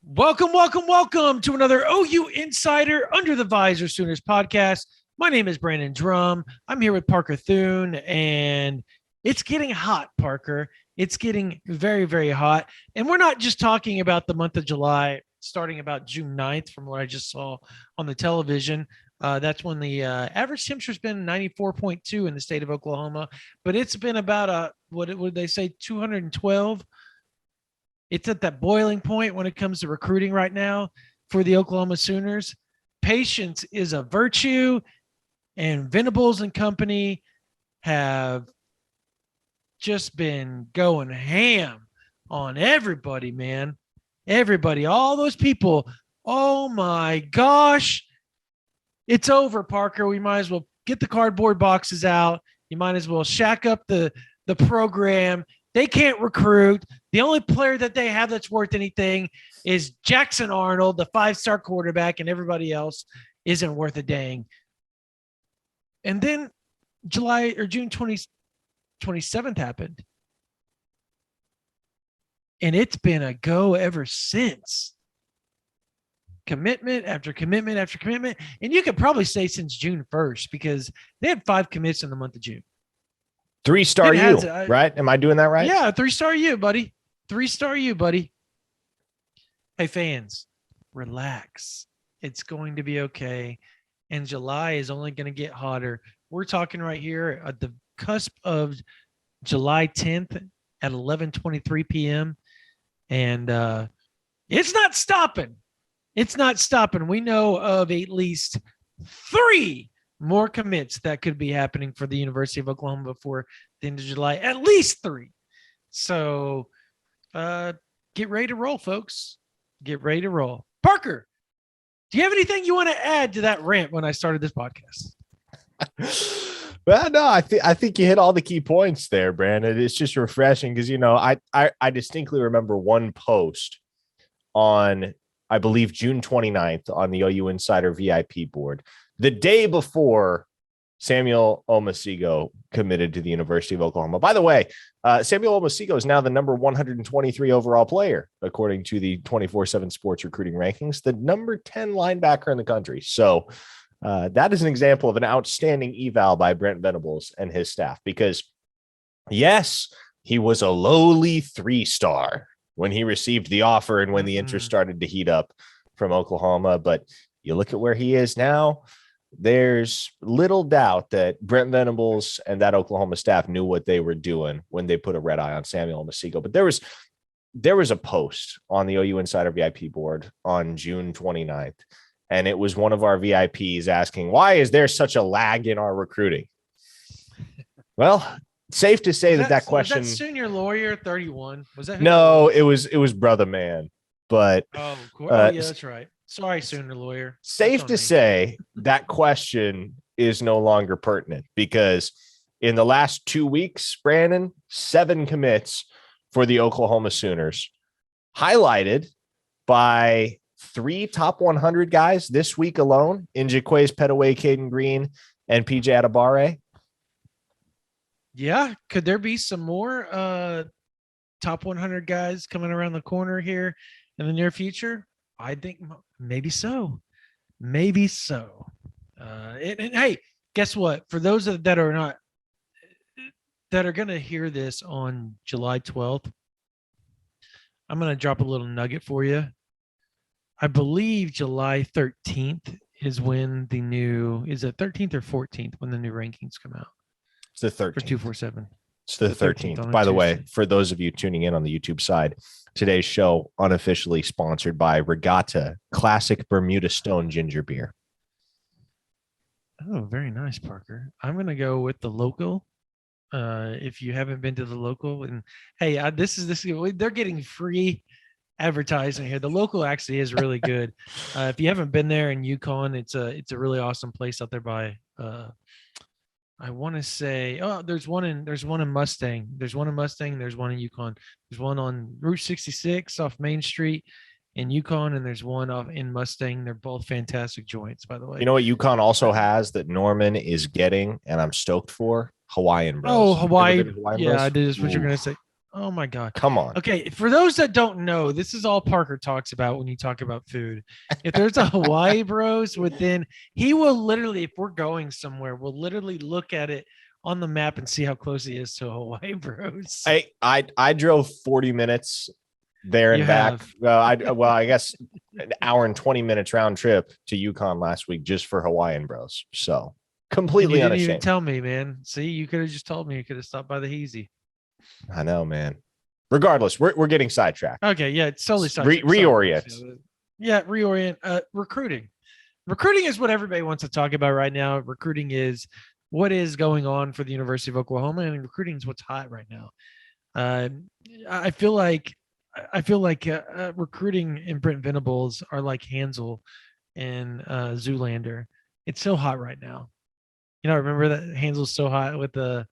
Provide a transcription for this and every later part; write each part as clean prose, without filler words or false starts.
Welcome to another OU Insider Under the Visor Sooners podcast. My name is Brandon Drumm. I'm here with Parker Thune, and it's getting hot, Parker. It's getting very, very hot. And we're not just talking about the month of July, starting about June 9th, from what I just saw on the television. That's when the average temperature has been 94.2 in the state of Oklahoma, but it's been about what would they say, 212. It's at that boiling point when it comes to recruiting right now for the Oklahoma Sooners. Patience is a virtue, and Venables and company have just been going ham on everybody, man. Everybody, all those people. Oh my gosh. It's over, Parker. We might as well get the cardboard boxes out. You might as well shack up the program. They can't recruit. The only player that they have that's worth anything is Jackson Arnold, the 5-star quarterback, and everybody else isn't worth a dang. And then June 27th happened. And it's been a go ever since. Commitment after commitment after commitment. And you could probably say since June 1st, because they had 5 commits in the month of June. 3-star U, right? Am I doing that right? Yeah, 3-star U, buddy. 3-star U, buddy. Hey, fans, relax. It's going to be okay. And July is only going to get hotter. We're talking right here at the cusp of July 10th at 11:23 p.m. And it's not stopping. It's not stopping. We know of at least 3 more commits that could be happening for the University of Oklahoma before the end of July, at least 3. So get ready to roll, folks. Get ready to roll. Parker, do you have anything you want to add to that rant when I started this podcast? Well, no, I think you hit all the key points there, Brandon. It's just refreshing because, I distinctly remember one post on, I believe, June 29th on the OU Insider VIP board, the day before Samuel Omosigho committed to the University of Oklahoma. By the way, Samuel Omosigho is now the number 123 overall player, according to the 24/7 Sports recruiting rankings, the number 10 linebacker in the country. So that is an example of an outstanding eval by Brent Venables and his staff, because, yes, he was a lowly 3-star when he received the offer and when the interest started to heat up from Oklahoma. But you look at where he is now, there's little doubt that Brent Venables and that Oklahoma staff knew what they were doing when they put a red eye on Samuel Omosigho. But there was a post on the OU Insider VIP board on June 29th, and it was one of our VIPs asking, why is there such a lag in our recruiting? Well, safe to say that question. Was that Senior Lawyer 31? Was that? No, it was Brother Man. But yeah, that's right. Sorry, Sooner Lawyer. Safe to say that question is no longer pertinent, because in the last 2 weeks, Brandon, 7 commits for the Oklahoma Sooners, highlighted by 3 top 100 guys this week alone in Jaquays Petaway, Caden Green, and PJ Adebare. Yeah. Could there be some more top 100 guys coming around the corner here in the near future? I think maybe so. Maybe so. And hey, guess what? For those that are not, that are going to hear this on July 12th, I'm going to drop a little nugget for you. I believe July 13th is when the new, is it 13th or 14th when the new rankings come out? It's the 13th. For 247. It's the 13th. By the way, for those of you tuning in on the YouTube side, today's show unofficially sponsored by Regatta Classic Bermuda Stone Ginger Beer. Oh, very nice, Parker. I'm going to go with the local. If you haven't been to the local, and hey, they're getting free advertising here. The local actually is really good. If you haven't been there in Yukon, it's a really awesome place out there by I want to say, there's one in Mustang. There's one in Mustang. There's one in Yukon. There's one on Route 66 off Main Street in Yukon, and there's one off in Mustang. They're both fantastic joints, by the way. You know what Yukon also has that Norman is getting, and I'm stoked for? Hawaiian Bros. Oh, Hawaii. Yeah, I did. What you're going to say. Oh my God. Come on. Okay. For those that don't know, this is all Parker talks about when you talk about food. If there's a Hawaii Bros within, he will literally, if we're going somewhere, we'll literally look at it on the map and see how close he is to Hawaii Bros. I drove 40 minutes there and You back. have. I guess an hour and 20 minutes round trip to Yukon last week just for Hawaiian Bros. So And you completely didn't even unashamed. tell me, man. See, you could have just told me. You could have stopped by the Heezy. I know, man. Regardless, we're getting sidetracked. Okay, yeah, it's solely Reorient. Yeah, reorient. Recruiting. Recruiting is what everybody wants to talk about right now. Recruiting is what is going on for the University of Oklahoma, and recruiting is what's hot right now. Uh, I feel like recruiting in Brent Venables are like Hansel and Zoolander. It's so hot right now. You know, remember that Hansel's so hot with the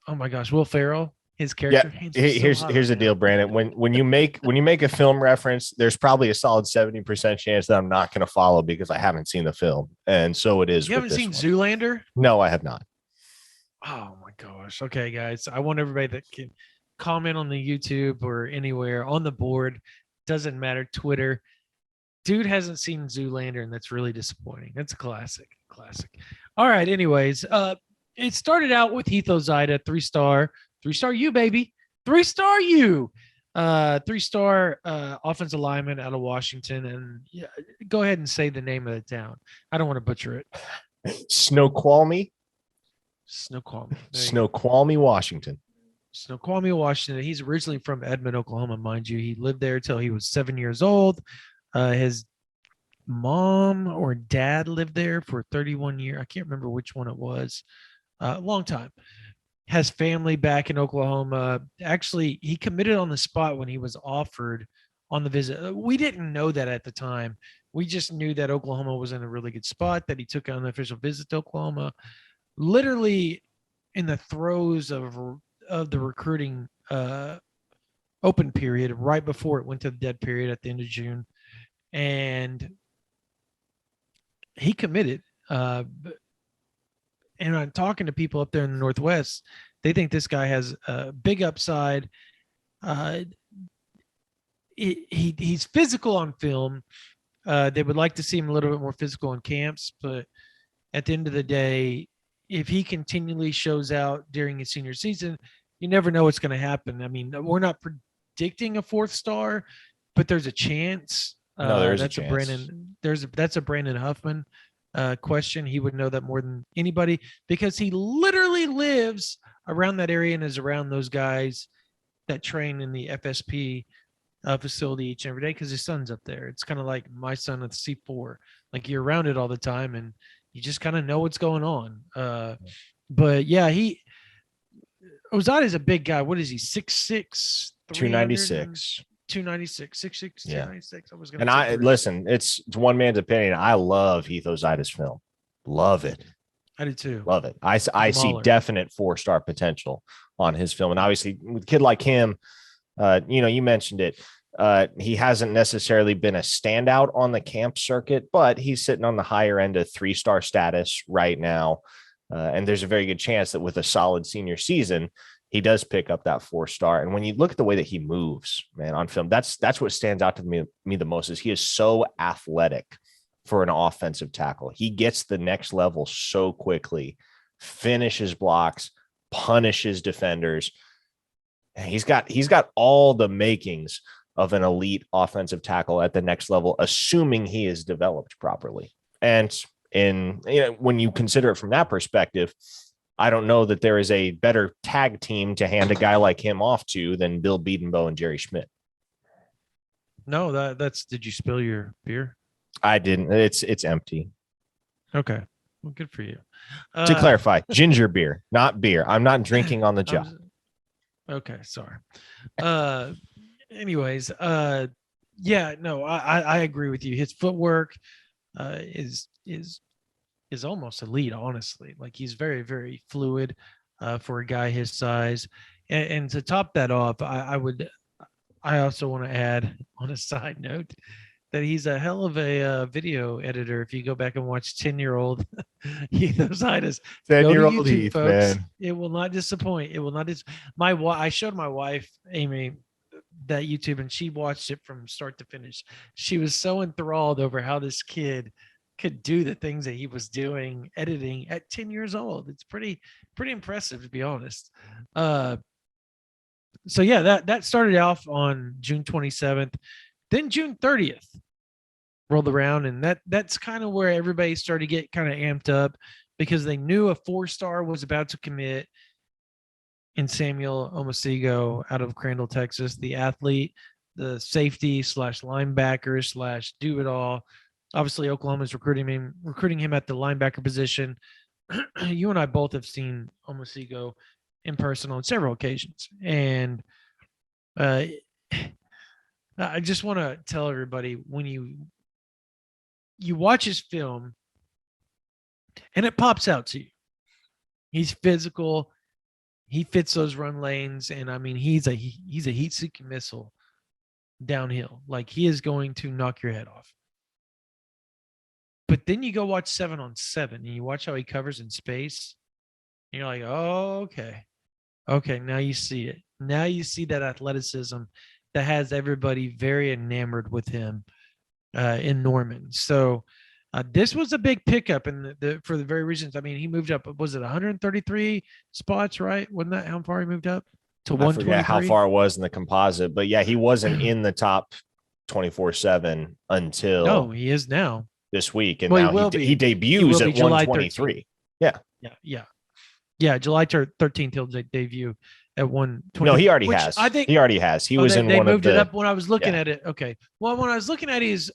oh my gosh, Will Ferrell, his character. Yeah, here's the deal, Brandon. When you make a film reference, there's probably a solid 70% chance that I'm not going to follow because I haven't seen the film, and so it is. You haven't seen Zoolander? No, I have not. Oh my gosh. Okay, guys, I want everybody that can comment on the YouTube or anywhere on the board. Doesn't matter. Twitter. Dude hasn't seen Zoolander, and that's really disappointing. That's a classic. All right. Anyways, it started out with Heath Ozida, 3-star U, baby. 3-star U. 3-star offensive lineman out of Washington. And yeah, go ahead and say the name of the town. I don't want to butcher it. Snoqualmie, Washington. Snoqualmie, Washington. He's originally from Edmond, Oklahoma, mind you. He lived there till he was 7 years old. His mom or dad lived there for 31 years. I can't remember which one it was. Long time. Has family back in Oklahoma. Actually, he committed on the spot when he was offered on the visit. We didn't know that at the time. We just knew that Oklahoma was in a really good spot, that he took on the official visit to Oklahoma. Literally in the throes of the recruiting open period, right before it went to the dead period at the end of June. And he committed. And I'm talking to people up there in the Northwest, they think this guy has a big upside. He's physical on film. They would like to see him a little bit more physical in camps, but at the end of the day, if he continually shows out during his senior season, you never know what's going to happen. I mean, we're not predicting a 4th star, but there's a chance. No, there's a chance. That's a Brandon Huffman question. He would know that more than anybody because he literally lives around that area and is around those guys that train in the FSP facility each and every day because his son's up there. It's kind of like my son at C4. Like you're around it all the time and you just kind of know what's going on. But yeah, Ozada is a big guy. What is he? 6'6", 296. 296, 6'6", Yeah. 296. Listen, it's one man's opinion. I love Heath Ozida's film. Love it. I do too. Love it. I see definite 4-star potential on his film. And obviously with a kid like him, you mentioned it. He hasn't necessarily been a standout on the camp circuit, but he's sitting on the higher end of 3-star status right now. And there's a very good chance that with a solid senior season, he does pick up that 4-star. And when you look at the way that he moves, man, on film, that's what stands out to me the most is he is so athletic for an offensive tackle. He gets the next level so quickly, finishes blocks, punishes defenders. And he's got all the makings of an elite offensive tackle at the next level, assuming he is developed properly. And when you consider it from that perspective, I don't know that there is a better tag team to hand a guy like him off to than Bill Biedenbow and Jerry Schmidt. No, that's. Did you spill your beer? I didn't. It's empty. Okay. Well, good for you. To clarify, ginger beer, not beer. I'm not drinking on the job. Okay. Sorry. Anyways, yeah, no, I agree with you. His footwork is almost elite, honestly. Like he's very, very fluid for a guy his size. And to top that off, I also want to add on a side note, that he's a hell of a video editor. If you go back and watch 10-year-old Heath Osiris, go to 10-year-old YouTube, Heath, folks. man. It will not disappoint. It will not I showed my wife, Amy, that YouTube, and she watched it from start to finish. She was so enthralled over how this kid could do the things that he was doing editing at 10 years old. It's pretty impressive, to be honest. So yeah, that started off on June 27th. Then June 30th rolled around, and that's kind of where everybody started to get kind of amped up, because they knew a 4-star was about to commit in Samuel Omosigo out of Crandall, Texas, the athlete, the safety / linebacker / do it all. Obviously, Oklahoma's recruiting him at the linebacker position. You and I both have seen Omosigo in person on several occasions, and I just want to tell everybody, when you watch his film and it pops out to you, he's physical, he fits those run lanes, and I mean he's a heat-seeking missile downhill. Like, he is going to knock your head off. But then you go watch 7-on-7 and you watch how he covers in space, and you're like, oh, okay, now you see it. Now you see that athleticism that has everybody very enamored with him in Norman. So this was a big pickup, and for the very reasons. I mean, he moved up. Was it 133 spots, right? Wasn't that how far he moved up to 123? I forget how far it was in the composite, but yeah, he wasn't in the top 24/7 until no, he is now this week, and well, now he debuts at 123. Yeah, July 13th he'll debut at 120. No, he already has. I think he already has. He was in they one moved of the. It up when I was looking at it. Okay. Well, when I was looking at his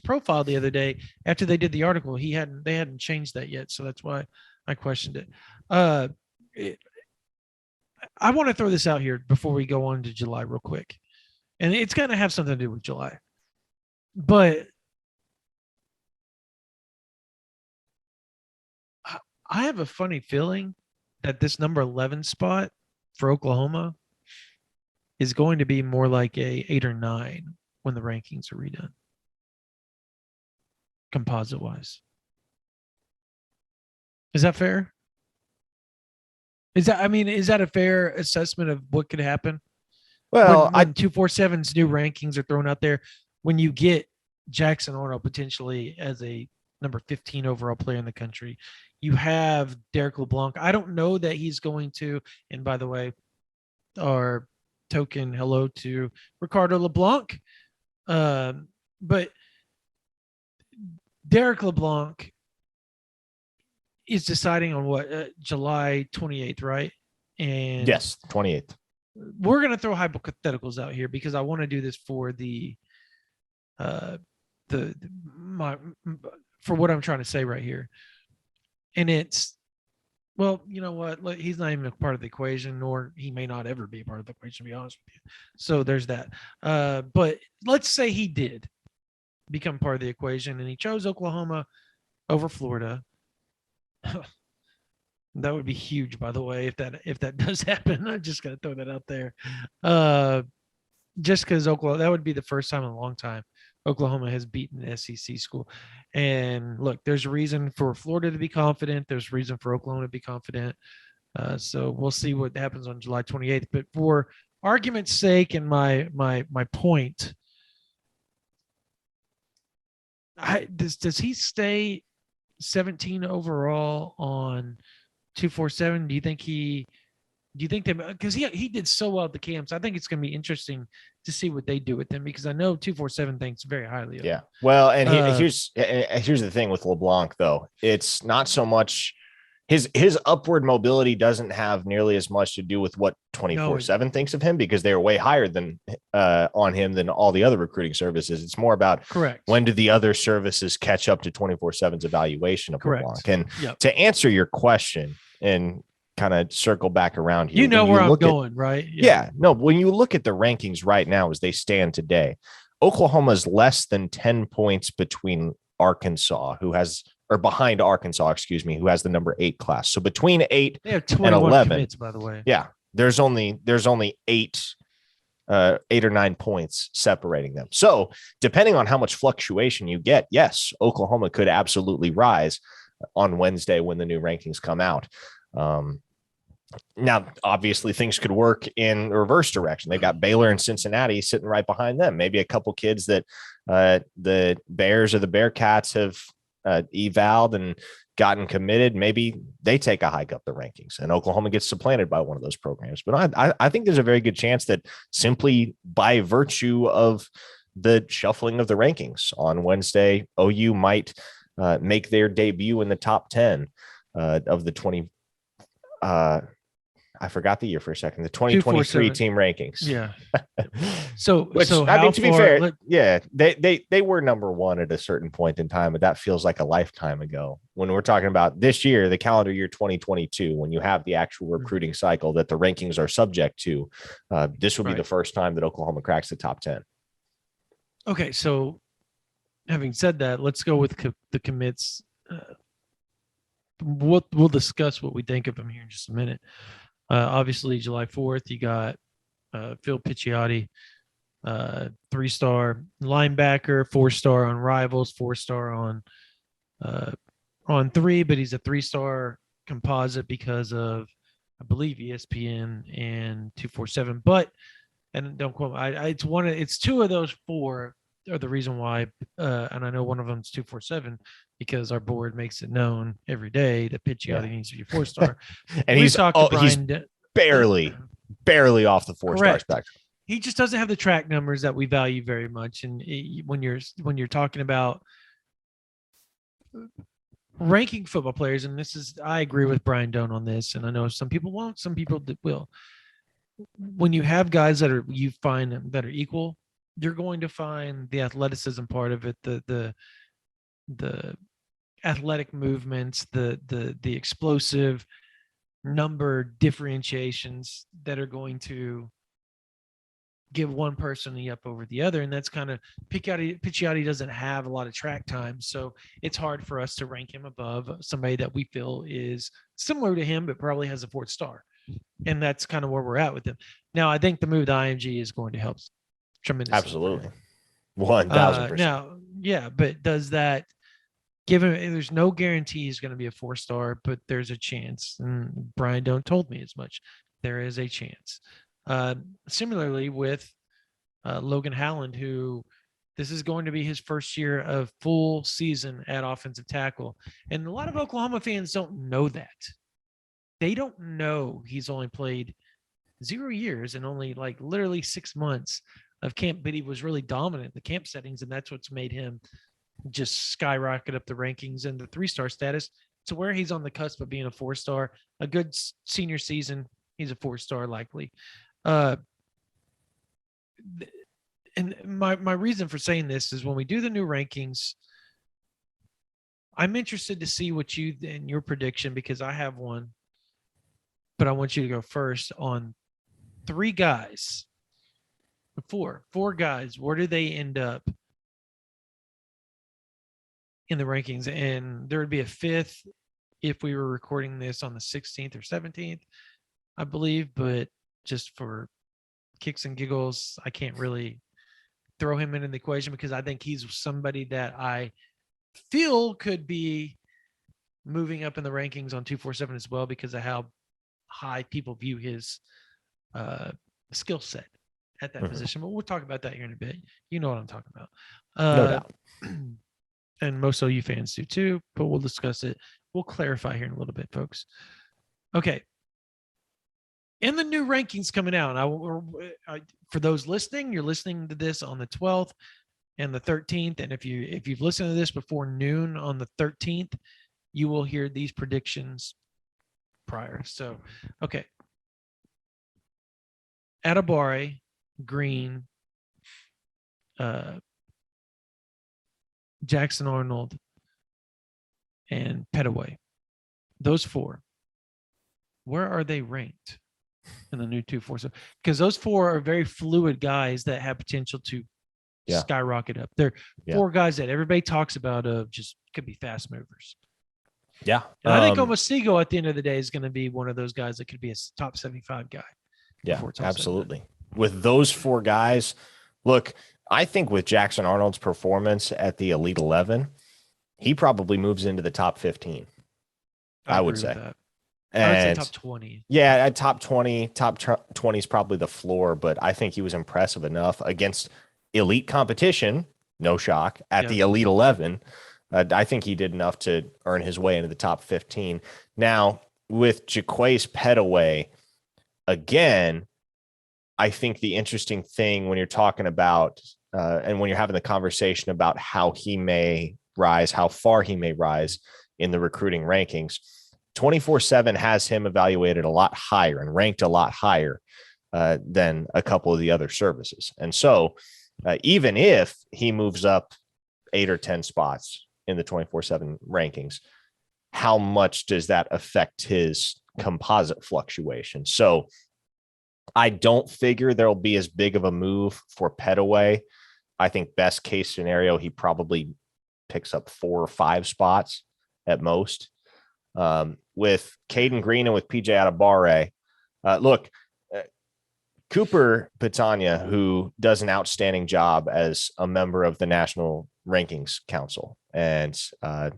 profile the other day after they did the article, they hadn't changed that yet, so that's why I questioned it. I want to throw this out here before we go on to July real quick, and it's going to have something to do with July, but I have a funny feeling that this number 11 spot for Oklahoma is going to be more like a 8 or 9 when the rankings are redone, composite wise. Is that fair? Is that a fair assessment of what could happen? Well, when 247's new rankings are thrown out there, when you get Jackson Arnold potentially as a number 15 overall player in the country, you have Derek LeBlanc. I don't know that he's going to, and by the way, our token hello to Ricardo LeBlanc. But Derek LeBlanc is deciding on what, July 28th, right? And yes, 28th. We're going to throw hypotheticals out here because I want to do this for for what I'm trying to say right here. And it's, well, you know what? He's not even a part of the equation, nor he may not ever be a part of the equation, to be honest with you. So there's that. But let's say he did become part of the equation and he chose Oklahoma over Florida. That would be huge, by the way, if that does happen. I'm just going to throw that out there. Just because Oklahoma, that would be the first time in a long time Oklahoma has beaten an SEC school. And look, there's a reason for Florida to be confident. There's a reason for Oklahoma to be confident. So we'll see what happens on July 28th. But for argument's sake and my point, does he stay 17 overall on 247? Do you think that, because he did so well at the camps, I think it's going to be interesting to see what they do with him, because I know 247 thinks very highly of him. Yeah. Well, and here's the thing with LeBlanc, though. It's not so much his upward mobility doesn't have nearly as much to do with what 24/7 thinks of him, because they're way higher than on him than all the other recruiting services. It's more about correct. When do the other services catch up to 24/7's evaluation of correct. LeBlanc? And to answer your question and kind of circle back around here, you know where I'm going, right? Yeah. No, when you look at the rankings right now as they stand today, Oklahoma's less than 10 points between Arkansas, behind Arkansas, who has the number 8 class. So between 8 they have and 11 commits, by the way. Yeah. There's only 8 8 or 9 points separating them. So depending on how much fluctuation you get, yes, Oklahoma could absolutely rise on Wednesday when the new rankings come out. Now, obviously, things could work in reverse direction. They've got Baylor and Cincinnati sitting right behind them. Maybe a couple kids that the Bears or the Bearcats have evaled and gotten committed. Maybe they take a hike up the rankings and Oklahoma gets supplanted by one of those programs. But I think there's a very good chance that simply by virtue of the shuffling of the rankings on Wednesday, OU might make their debut in the top 10 of the 20. I forgot the year for a second. The 2023 team rankings. Yeah. To be fair, they were number one at a certain point in time, but that feels like a lifetime ago. When we're talking about this year, the calendar year 2022, when you have the actual recruiting cycle that the rankings are subject to, this will be the first time that Oklahoma cracks the top 10. Okay, so having said that, let's go with the commits. We'll discuss what we think of them here in just a minute. Obviously, July 4th, you got Phil Picciotti, 3-star linebacker, 4-star on Rivals, 4-star on 3, but he's a 3-star composite because of, I believe, ESPN and 247. But, and don't quote me, it's 2 of those 4 are the reason why, and I know one of them is 247 because our board makes it known every day that Picciotti needs to be a 4-star. And he's barely off the 4-star spectrum. He just doesn't have the track numbers that we value very much. And when you're talking about ranking football players, and I agree with Brian Doan on this, and I know some people won't, some people will. When you have guys you find that are equal, you're going to find the athleticism part of it, the athletic movements, the explosive number differentiations that are going to give one person the up over the other. And that's kind of Picciotti doesn't have a lot of track time. So it's hard for us to rank him above somebody that we feel is similar to him, but probably has a 4th star. And that's kind of where we're at with him. Now, I think the move to IMG is going to help tremendously. Absolutely. 1,000%. Now, yeah, but does that give him, there's no guarantee he's going to be a 4-star, but there's a chance. And Brian Doan told me as much. There is a chance. Similarly with Logan Howland, who this is going to be his first year of full season at offensive tackle. And a lot of Oklahoma fans don't know that. They don't know he's only played 0 years and only literally 6 months of camp, but he was really dominant in the camp settings. And that's what's made him just skyrocket up the rankings and the 3-star status to where he's on the cusp of being a 4-star. A good senior season, he's a 4-star likely. And my reason for saying this is when we do the new rankings, I'm interested to see what you and your prediction, because I have one, but I want you to go first on 3 guys, 4 guys. Where do they end up in the rankings? And there would be a 5th if we were recording this on the 16th or 17th, I believe, but just for kicks and giggles, I can't really throw him into the equation because I think he's somebody that I feel could be moving up in the rankings on 247 as well because of how high people view his skill set at that position. But we'll talk about that here in a bit. You know what I'm talking about. No doubt. And most OU fans do too, but we'll discuss it. We'll clarify here in a little bit, folks. Okay. In the new rankings coming out, for those listening, you're listening to this on the 12th and the 13th. And if you've listened to this before noon on the 13th, you will hear these predictions prior. So, okay. Atabare, Green, Jackson Arnold, and Petaway. Those 4. Where are they ranked in the new 247? Because those 4 are very fluid guys that have potential to skyrocket up. They're 4 guys that everybody talks about just could be fast movers. Yeah. And I think Omosigo at the end of the day is going to be one of those guys that could be a top 75 guy. Yeah, absolutely. with those four guys, look, I think with Jackson Arnold's performance at the Elite 11, he probably moves into the top 15. I would say. That. And I would say top 20. Yeah, at top 20 is probably the floor, but I think he was impressive enough against elite competition. No shock at the Elite 11. I think he did enough to earn his way into the top 15. Now, with Jaquace Pettaway, again, I think the interesting thing when you're talking about and when you're having the conversation about how he may rise, how far he may rise in the recruiting rankings, 24/7 has him evaluated a lot higher and ranked a lot higher than a couple of the other services. And so even if he moves up 8 or 10 spots in the 24/7 rankings, how much does that affect his composite fluctuation? So I don't figure there'll be as big of a move for Pettaway. I think best case scenario, he probably picks up 4 or 5 spots at most. With Caden Green and with PJ Atabare, look, Cooper Pitanya, who does an outstanding job as a member of the National Rankings Council and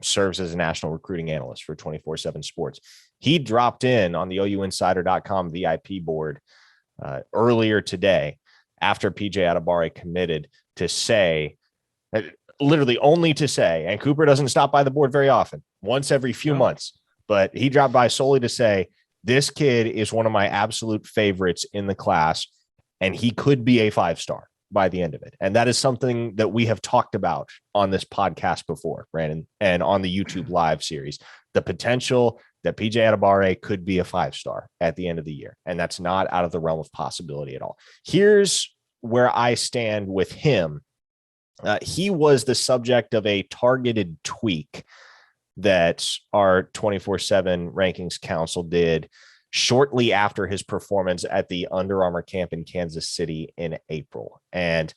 serves as a national recruiting analyst for 24/7 Sports. He dropped in on the OUinsider.com VIP board earlier today after PJ Atabare committed to say, literally only to say, and Cooper doesn't stop by the board very often, once every few months, but he dropped by solely to say, this kid is one of my absolute favorites in the class, and he could be a 5-star by the end of it. And that is something that we have talked about on this podcast before, Brandon, and on the YouTube live series, the potential that PJ Atabare could be a 5-star at the end of the year. And that's not out of the realm of possibility at all. Here's where I stand with him. He was the subject of a targeted tweak that our 24/7 Rankings Council did shortly after his performance at the Under Armour camp in Kansas City in April. And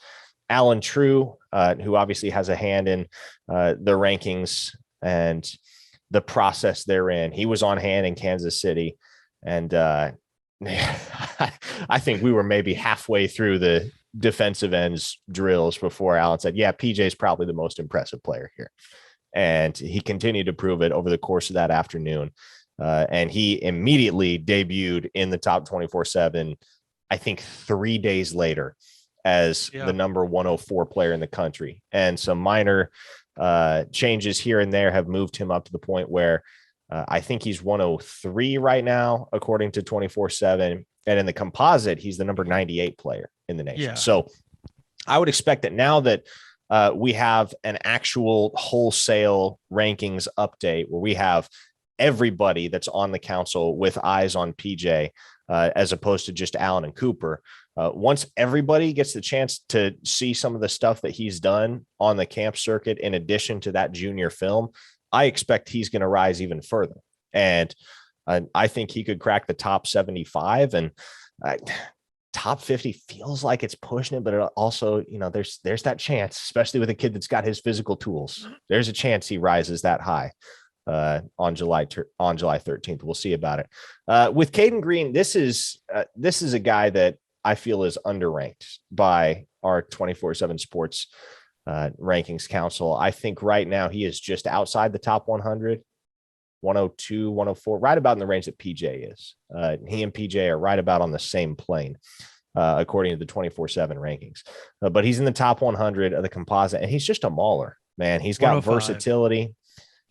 Alan True, who obviously has a hand in the rankings and the process therein, he was on hand in Kansas City. And I think we were maybe halfway through the defensive ends drills before Alan said, yeah, PJ is probably the most impressive player here. And he continued to prove it over the course of that afternoon. And he immediately debuted in the top 24/7, I think 3 days later, as the number 104 player in the country. And some minor changes here and there have moved him up to the point where I think he's 103 right now, according to 24/7. And in the composite, he's the number 98 player in the nation. Yeah. So I would expect that now that we have an actual wholesale rankings update where we have everybody that's on the council with eyes on PJ, as opposed to just Allen and Cooper. Once everybody gets the chance to see some of the stuff that he's done on the camp circuit, in addition to that junior film, I expect he's going to rise even further. And I think he could crack the top 75, and top 50 feels like it's pushing it, but it also, there's that chance, especially with a kid that's got his physical tools. There's a chance he rises that high on July 13th. We'll see about it. With Caden Green, this is a guy that I feel is underranked by our 24/7 Sports Rankings Council. I think right now he is just outside the top 100. 102, 104, right about in the range that PJ is. He and PJ are right about on the same plane, according to the 24/7 rankings. But he's in the top 100 of the composite, and he's just a mauler, man. He's got versatility.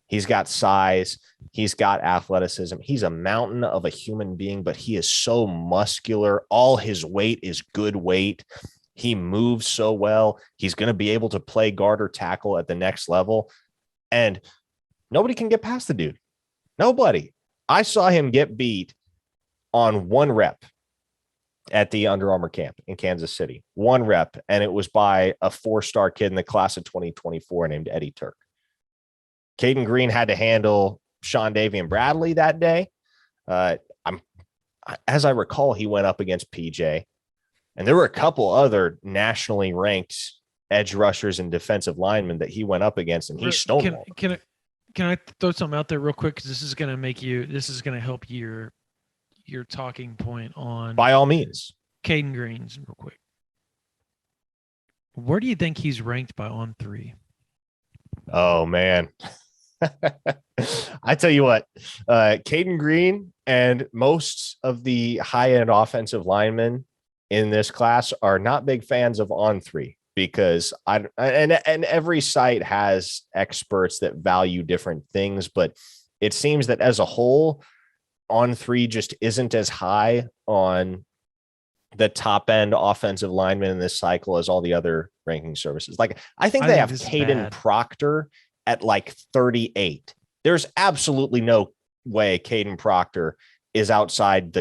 He's got size. He's got athleticism. He's a mountain of a human being, but he is so muscular. All his weight is good weight. He moves so well. He's going to be able to play guard or tackle at the next level. And nobody can get past the dude. Nobody. I saw him get beat on 1 rep at the Under Armour camp in Kansas City. 1 rep, and it was by a 4-star kid in the class of 2024 named Eddie Turk. Caden Green had to handle Sean Davian Bradley that day. As I recall, he went up against PJ, and there were a couple other nationally ranked edge rushers and defensive linemen that he went up against, and he stonewalled. Can I throw something out there real quick? Because this is going to help your talking point on. By all means. Caden Green's real quick. Where do you think he's ranked by On Three? Oh man. I tell you what, Caden Green and most of the high-end offensive linemen in this class are not big fans of On Three because and every site has experts that value different things, but it seems that as a whole, On Three just isn't as high on the top end offensive linemen in this cycle as all the other ranking services. Like I think they have Caden Proctor at like 38. There's absolutely no way Caden Proctor is outside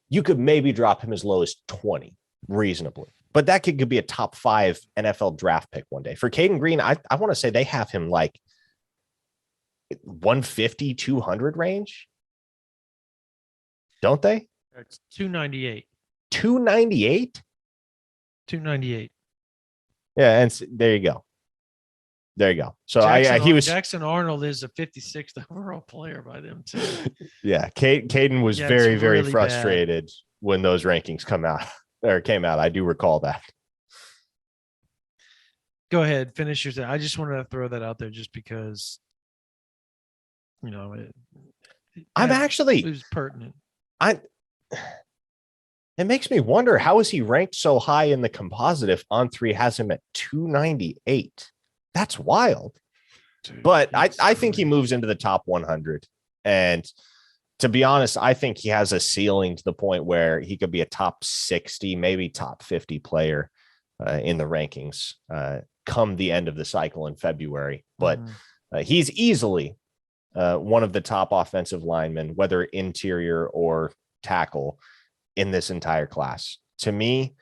you could maybe drop him as low as 20 reasonably, but that could be a top 5 NFL draft pick one day. For Caden Green, I want to say they have him like 150, 200 range. Don't they? It's 298. 298? 298. Yeah, and there you go. There you go. So Jackson Arnold is a 56th overall player by them too. Yeah, Caden was very, very frustrated when those rankings came out. I do recall that. Go ahead, finish your. I just wanted to throw that out there just because, you know, it was pertinent. It makes me wonder, how is he ranked so high in the composite if On Three has him at 298? That's wild. Dude, but I think he moves into the top 100. And to be honest, I think he has a ceiling to the point where he could be a top 60, maybe top 50 player in the rankings come the end of the cycle in February. But he's easily one of the top offensive linemen, whether interior or tackle, in this entire class. To me,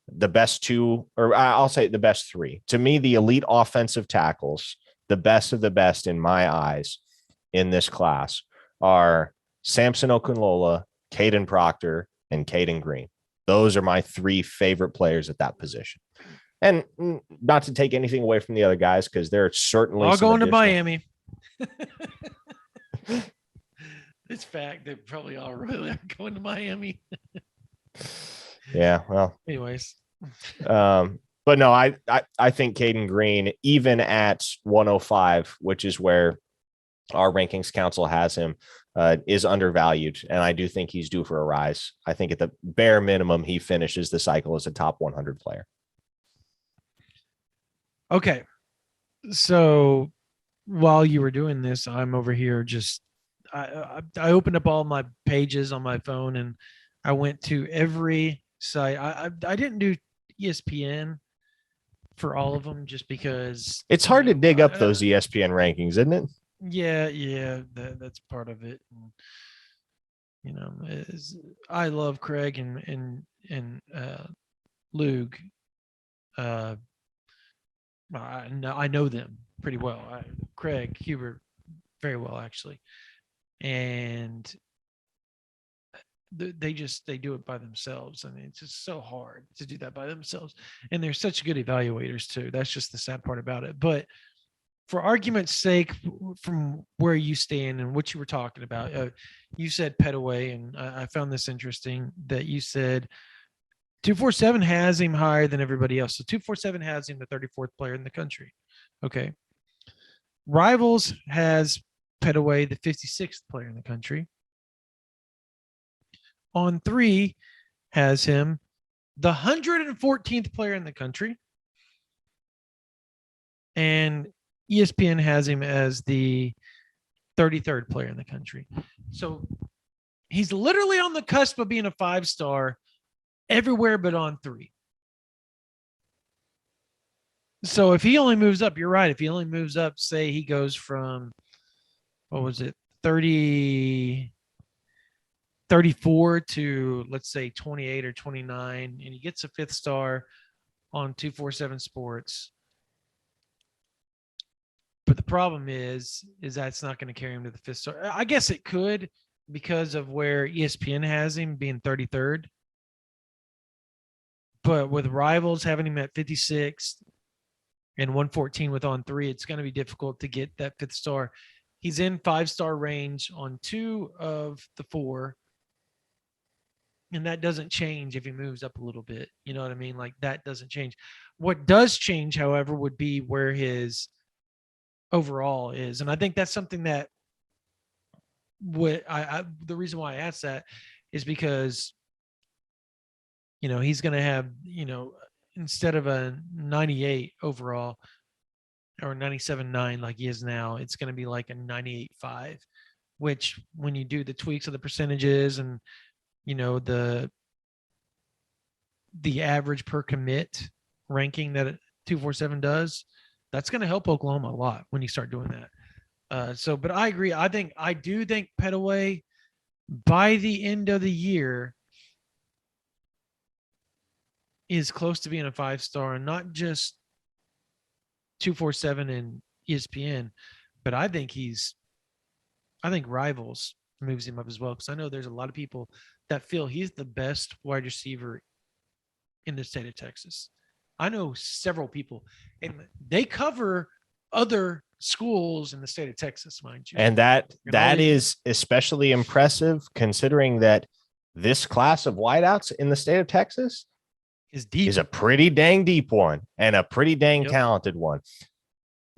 the best two, or I'll say the best three. To me, the elite offensive tackles, the best of the best in my eyes in this class, are Samson Okunlola, Caden Proctor, and Caden Green. Those are my 3 favorite players at that position. And not to take anything away from the other guys, because they're certainly all going to Miami. It's fact. They probably all really are going to Miami. Yeah. Well, anyways. But no, I think Caden Green, even at 105, which is where our rankings council has him, is undervalued. And I do think he's due for a rise. I think at the bare minimum, he finishes the cycle as a top 100 player. Okay. So while you were doing this, I'm over here just, I opened up all my pages on my phone and I went to every site. I didn't do ESPN for all of them just because it's hard to dig up those ESPN rankings, isn't it? Yeah, that's part of it. You know, I love Craig and Luke. I know them pretty well. Craig Hubert very well actually, and they do it by themselves. I mean, it's just so hard to do that by themselves, and they're such good evaluators too. That's just the sad part about it. But for argument's sake, from where you stand and what you were talking about, you said Petaway, and I found this interesting that you said 247 has him higher than everybody else. So 247 has him the 34th player in the country. Okay. Rivals has Petaway the 56th player in the country. On 3 has him the 114th player in the country. And ESPN has him as the 33rd player in the country. So he's literally on the cusp of being a 5-star everywhere but on 3. So if he only moves up, you're right. If he only moves up, say he goes from, 34 to, let's say, 28 or 29, and he gets a 5th star on 247 Sports. But the problem is that's not going to carry him to the 5th star. I guess it could because of where ESPN has him being 33rd. But with Rivals having him at 56th and 114 with on 3, it's going to be difficult to get that 5th star. He's in 5-star range on 2 of the 4. And that doesn't change if he moves up a little bit. You know what I mean? Like that doesn't change. What does change, however, would be where his overall is. And I think that's something that the reason why I asked that is because, he's going to have, instead of a 98 overall or 97.9 like he is now, it's going to be like a 98.5, which when you do the tweaks of the percentages and, the average per commit ranking that 247 does, that's going to help Oklahoma a lot when you start doing that. But I agree. I do think Petaway by the end of the year is close to being a 5-star, and not just 247 and ESPN, but I think Rivals moves him up as well. Cause I know there's a lot of people that feel he's the best wide receiver in the state of Texas. I know several people, and they cover other schools in the state of Texas, mind you. And that is especially impressive considering that this class of wideouts in the state of Texas is deep. Is a pretty dang deep one and a pretty dang talented one.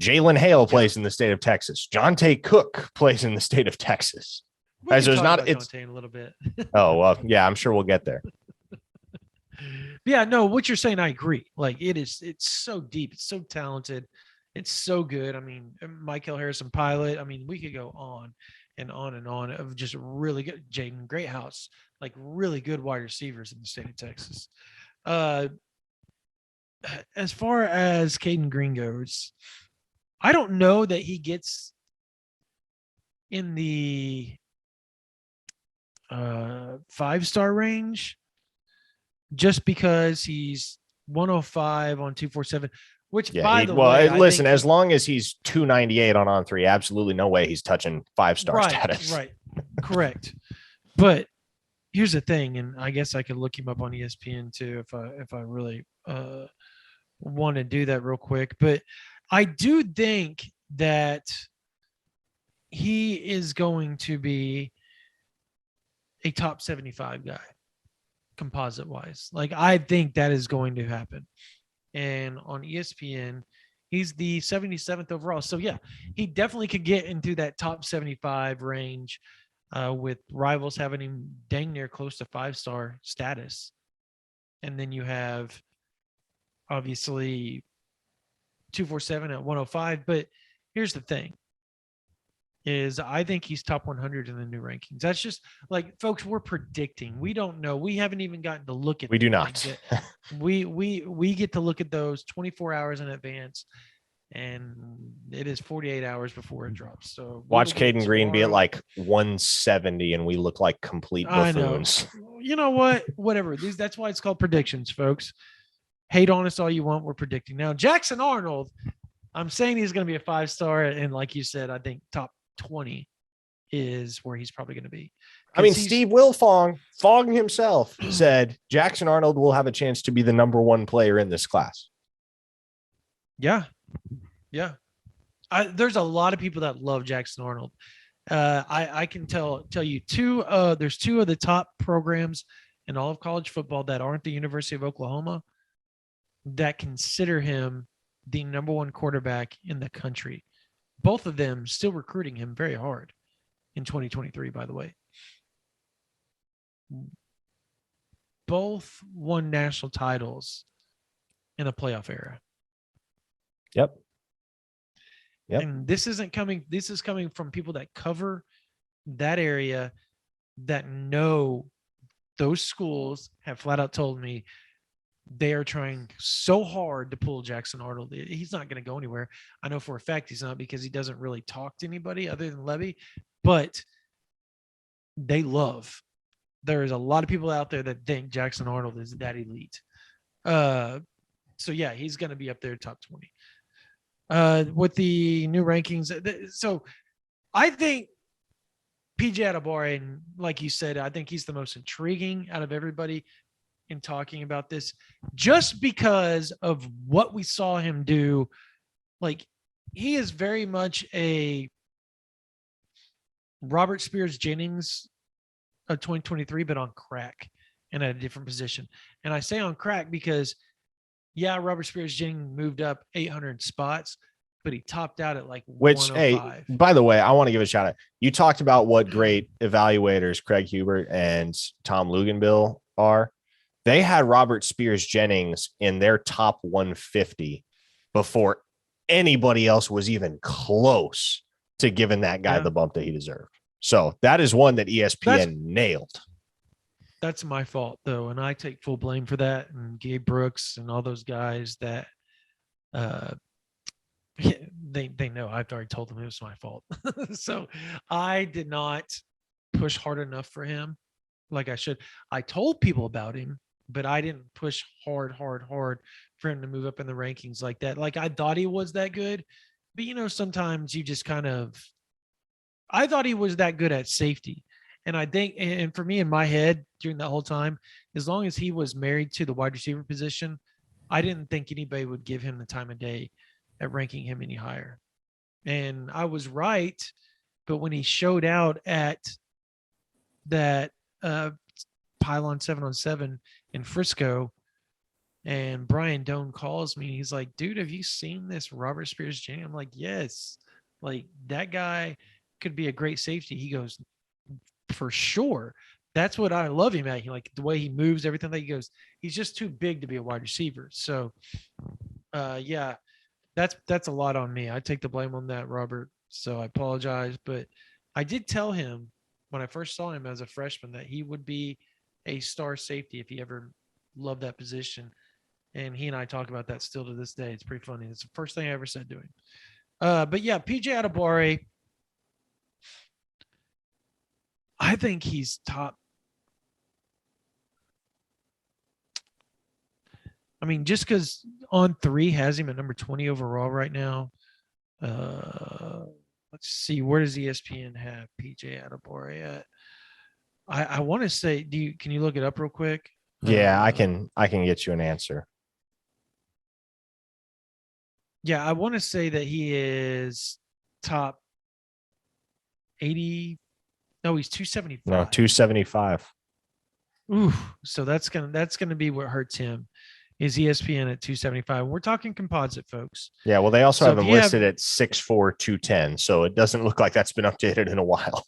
Jalen Hale plays in the state of Texas. Jonte Cook plays in the state of Texas. It's a little bit. Oh, well, yeah, I'm sure we'll get there. Yeah, no, what you're saying, I agree. Like it's so deep. It's so talented. It's so good. I mean, Michael Harrison Pilot. I mean, we could go on and on and on of just really good. Jaden Greathouse, like really good wide receivers in the state of Texas. As far as Caden Green goes, I don't know that he gets in the 5-star range just because he's 105 on 247, which by the way, listen, as long as he's 298 on On3, absolutely no way he's touching 5-star status. Right. Correct. But here's the thing, and I guess I could look him up on ESPN too if I really want to do that real quick. But I do think that he is going to be a top 75 guy, composite wise. Like I think that is going to happen. And on ESPN, he's the 77th overall. So yeah, he definitely could get into that top 75 range. With Rivals having him dang near close to 5-star status. And then you have obviously 247 at 105. But here's the thing is I think he's top 100 in the new rankings. That's just like, folks, we're predicting. We don't know. We haven't even gotten to look at. We do not. We get to look at those 24 hours in advance. And it is 48 hours before it drops. So watch Caden Green be at like 170 and we look like complete buffoons. You know what? Whatever. That's why it's called predictions, folks. Hate on us all you want. We're predicting. Now, Jackson Arnold, I'm saying he's going to be a 5-star. And like you said, I think top 20 is where he's probably going to be. I mean, Steve Wilfong himself said Jackson Arnold will have a chance to be the #1 player in this class. Yeah. Yeah. There's a lot of people that love Jackson Arnold. I can tell you there's 2 of the top programs in all of college football that aren't the University of Oklahoma that consider him the #1 quarterback in the country. Both of them still recruiting him very hard in 2023, by the way. Both won national titles in a playoff era. Yep. And this is coming from people that cover that area, that know those schools, have flat out told me they are trying so hard to pull Jackson Arnold. He's not going to go anywhere. I know for a fact he's not, because he doesn't really talk to anybody other than Levy, but there's a lot of people out there that think Jackson Arnold is that elite. So yeah, he's going to be up there top 20. With the new rankings. So I think PJ Adebawore, and like you said, I think he's the most intriguing out of everybody in talking about this, just because of what we saw him do. Like, he is very much a Robert Spears Jennings of 2023, but on crack. and at a different position. And I say on crack because, yeah, Robert Spears-Jennings moved up 800 spots, but he topped out at like 105. Hey, by the way, I want to give a shout out. You talked about what great evaluators Craig Hubert and Tom Luganbill are. They had Robert Spears-Jennings in their top 150 before anybody else was even close to giving that guy the bump that he deserved. So that is one that ESPN nailed. That's my fault, though, and I take full blame for that. And Gabe Brooks and all those guys that they know I've already told them it was my fault. So I did not push hard enough for him like I should. I told people about him, but I didn't push hard for him to move up in the rankings like that. Like I thought he was that good, but sometimes you just I thought he was that good at safety. And I think, and for me in my head during that whole time, as long as he was married to the wide receiver position, I didn't think anybody would give him the time of day at ranking him any higher. And I was right. But when he showed out at that pylon 7-on-7 in Frisco, and Brian Doan calls me, he's like, dude, have you seen this Robert Spears-Jennings? I'm like, yes. Like that guy could be a great safety. He goes, for sure. That's what I love him at. Like the way he moves, everything that he goes, he's just too big to be a wide receiver. So yeah, that's a lot on me. I take the blame on that, Robert. So I apologize. But I did tell him when I first saw him as a freshman that he would be a star safety if he ever loved that position. And he and I talk about that still to this day. It's pretty funny. It's the first thing I ever said to him. But yeah, PJ Adebawore, I think he's top. I mean, just because On3 has him at number 20 overall right now. Let's see, where does ESPN have PJ Adebawore at? I want to say, can you look it up real quick? Yeah, I can get you an answer. Yeah, I want to say that he is top 80. No, he's 275. No, 275. Ooh, so that's gonna be what hurts him. Is ESPN at 275? We're talking composite, folks. Yeah, well, they also have him listed at 6'4", 210, so it doesn't look like that's been updated in a while.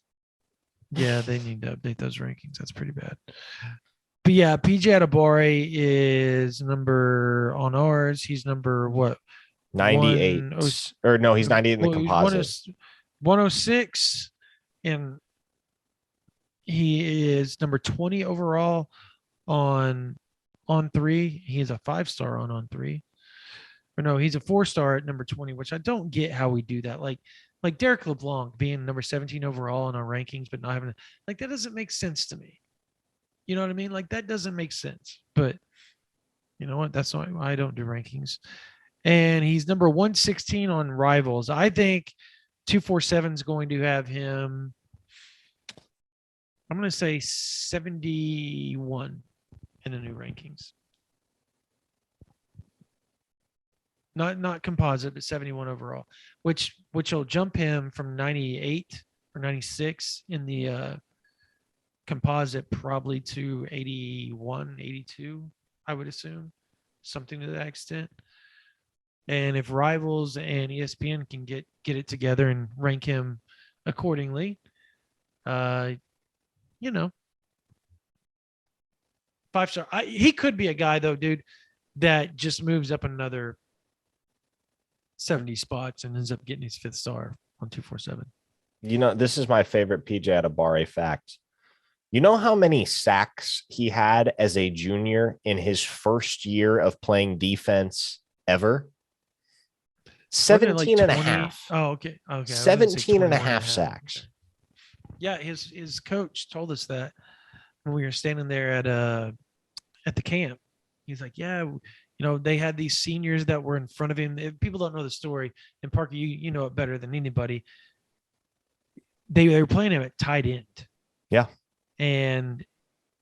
Yeah, they need to update those rankings. That's pretty bad. But yeah, PJ Adebawore is number on ours. He's number what? 98. Or no, he's 98 in the composite. 106, and he is number 20 overall on On3. He's a 5-star on On3. Or no, he's a 4-star at number 20, which I don't get how we do that. Like Derek LeBlanc being number 17 overall in our rankings, but not having that doesn't make sense to me. You know what I mean? Like that doesn't make sense. But you know what? That's why I don't do rankings. And he's number 116 on Rivals. I think 247 is going to have him. I'm going to say 71 in the new rankings. Not composite, but 71 overall, which will jump him from 98 or 96 in the composite probably to 81, 82, I would assume, something to that extent. And if Rivals and ESPN can get it together and rank him accordingly, 5-star. He could be a guy though, dude, that just moves up another 70 spots and ends up getting his 5th star on 247. This is my favorite PJ Adebawore fact. You know how many sacks he had as a junior in his first year of playing defense ever? 17 and a half. Oh, okay. 17 and a half sacks. Okay. Yeah, his coach told us that when we were standing there at the camp. He's like, yeah, they had these seniors that were in front of him. If people don't know the story, and Parker, you know it better than anybody. They were playing him at tight end. Yeah. And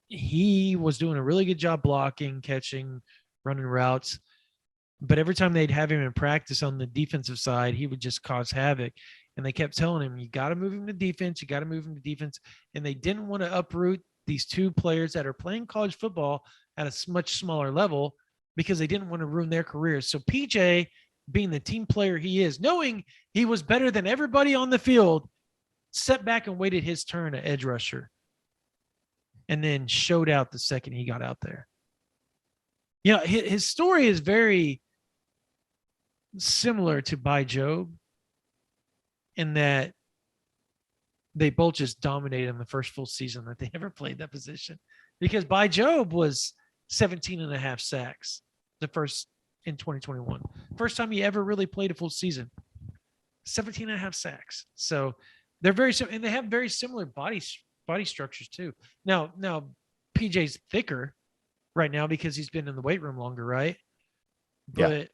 he was doing a really good job blocking, catching, running routes. But every time they'd have him in practice on the defensive side, he would just cause havoc. And they kept telling him, you got to move him to defense. You got to move him to defense. And they didn't want to uproot these two players that are playing college football at a much smaller level because they didn't want to ruin their careers. So PJ, being the team player he is, knowing he was better than everybody on the field, stepped back and waited his turn at edge rusher and then showed out the second he got out there. You know, his story is very similar to By Job in that they both just dominated in the first full season that they ever played that position, because By Job was 17 and a half sacks the first in 2021. First time he ever really played a full season, 17 and a half sacks. So they're very similar, and they have very similar body structures too. Now PJ's thicker right now because he's been in the weight room longer, right? But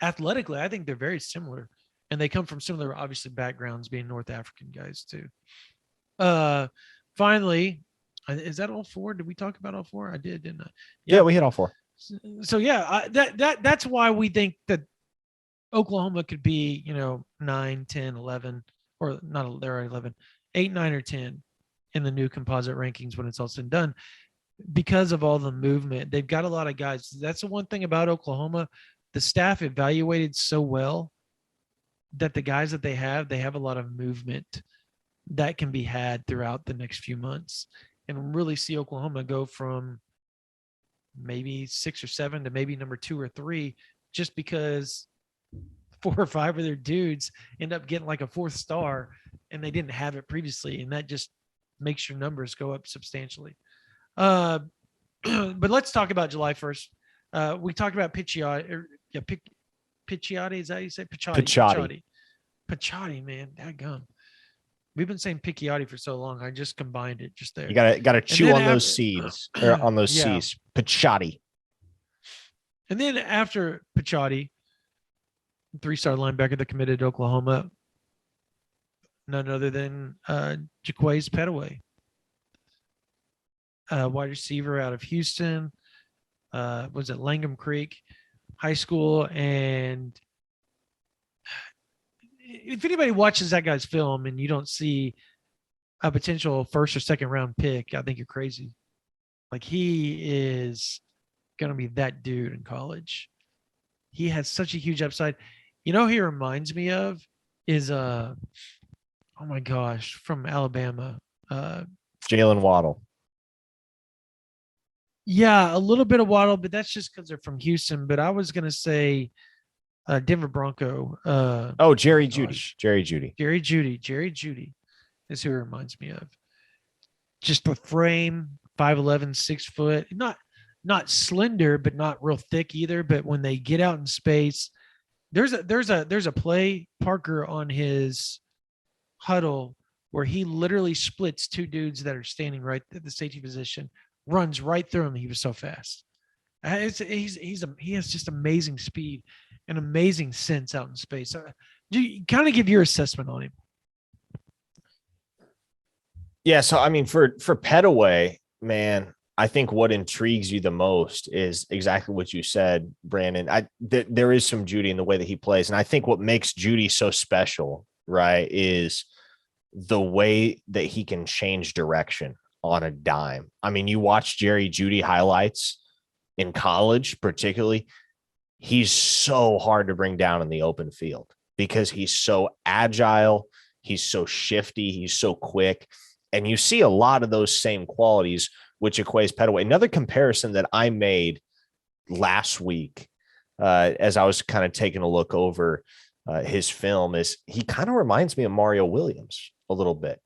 athletically, I think they're very similar, and they come from similar, obviously, backgrounds, being North African guys too. Finally, is that all four? Did we talk about all four? I did, didn't I? Yeah, we hit all four. So yeah, that's why we think that Oklahoma could be, 9, 10, 11, or not, they're 11, 8, 9, or 10 in the new composite rankings when it's all said and done, because of all the movement. They've got a lot of guys. That's the one thing about Oklahoma. The staff evaluated so well that the guys that they have a lot of movement that can be had throughout the next few months, and really see Oklahoma go from maybe 6 or 7 to maybe number 2 or 3, just because 4 or 5 of their dudes end up getting like a 4th star and they didn't have it previously. And that just makes your numbers go up substantially. But let's talk about July 1st. We talked about Picciotti. Picciotti, is that how you say? Picciotti, man. Dadgum. We've been saying Picciotti for so long. I just combined it just there. You gotta chew on those seeds, or on those C's. Picciotti. And then after Picciotti, 3-star linebacker that committed to Oklahoma, none other than Jaquays Petaway, wide receiver out of Houston. Was it Langham Creek High School? And if anybody watches that guy's film and you don't see a potential 1st or 2nd round pick, I think you're crazy. Like, he is going to be that dude in college. He has such a huge upside. He reminds me of is oh my gosh, from Alabama, Jalen Waddle. Yeah, a little bit of Waddle, but that's just because they're from Houston. But I was gonna say Denver Bronco. Jerry Jeudy. Jerry Jeudy is who it reminds me of. Just the frame, 5'11", 6 foot, not slender, but not real thick either. But when they get out in space, there's a play, Parker, on his huddle where he literally splits 2 dudes that are standing right at the safety position, runs right through him. He was so fast. He has just amazing speed and amazing sense out in space. You kind of give your assessment on him. Yeah, so I mean, for Petaway, man, I think what intrigues you the most is exactly what you said, Brandon. There is some Jeudy in the way that he plays, and I think what makes Jeudy so special, right, is the way that he can change direction on a dime. I mean, you watch Jerry Jeudy highlights in college, particularly. He's so hard to bring down in the open field because he's so agile, he's so shifty, he's so quick. And you see a lot of those same qualities, which equates Petaway. Another comparison that I made last week, as I was kind of taking a look over his film, is he kind of reminds me of Mario Williams a little bit.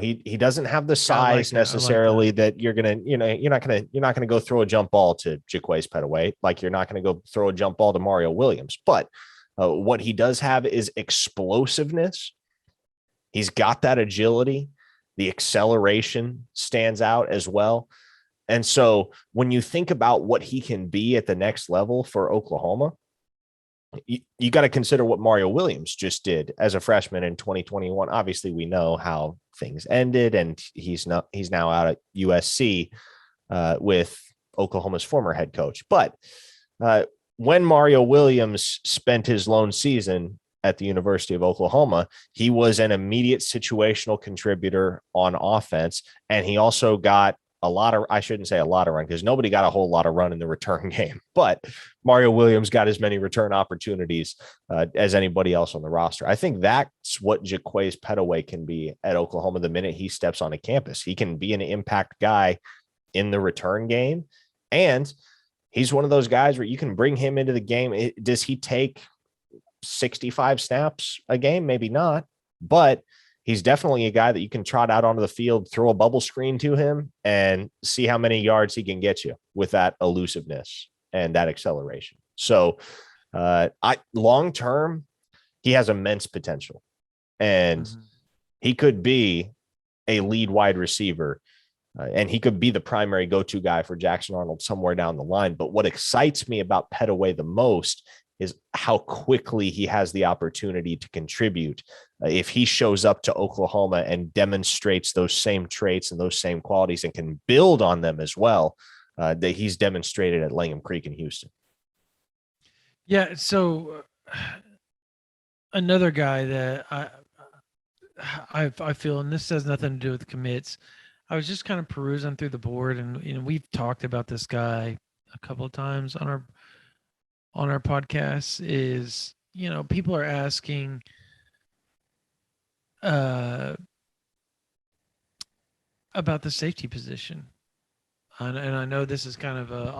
He doesn't have the size necessarily that you're not gonna go throw a jump ball to Jaquays Petaway, like you're not gonna go throw a jump ball to Mario Williams. But what he does have is explosiveness. He's got that agility. The acceleration stands out as well. And so when you think about what he can be at the next level for Oklahoma, you got to consider what Mario Williams just did as a freshman in 2021. Obviously, we know how things ended, and he's now out at USC with Oklahoma's former head coach. But when Mario Williams spent his lone season at the University of Oklahoma, he was an immediate situational contributor on offense. And he also got I shouldn't say a lot of run because nobody got a whole lot of run in the return game, but Mario Williams got as many return opportunities as anybody else on the roster. I think that's what Jaquays Pettaway can be at Oklahoma the minute he steps on a campus. He can be an impact guy in the return game. And he's one of those guys where you can bring him into the game. Does he take 65 snaps a game? Maybe not, but he's definitely a guy that you can trot out onto the field, throw a bubble screen to him, and see how many yards he can get you with that elusiveness and that acceleration. So long term, he has immense potential, and he could be a lead wide receiver, and he could be the primary go-to guy for Jackson Arnold somewhere down the line. But what excites me about Pettaway the most is how quickly he has the opportunity to contribute if he shows up to Oklahoma and demonstrates those same traits and those same qualities and can build on them as well that he's demonstrated at Langham Creek in Houston. Yeah. So another guy that I feel, and this has nothing to do with commits, I was just kind of perusing through the board, and we've talked about this guy a couple of times on our podcast. Is people are asking about the safety position, and I know this is kind of a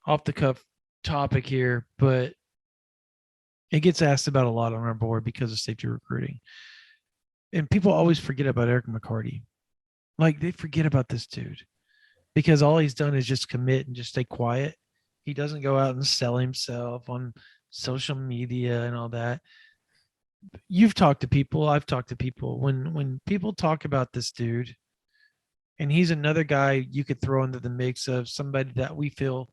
off the cuff topic here, but it gets asked about a lot on our board because of safety recruiting, and people always forget about Eric Mccarty. Like, they forget about this dude because all he's done is just commit and just stay quiet. He doesn't go out and sell himself on social media and all that. You've talked to people. I've talked to people. When people talk about this dude, and he's another guy you could throw into the mix of somebody that we feel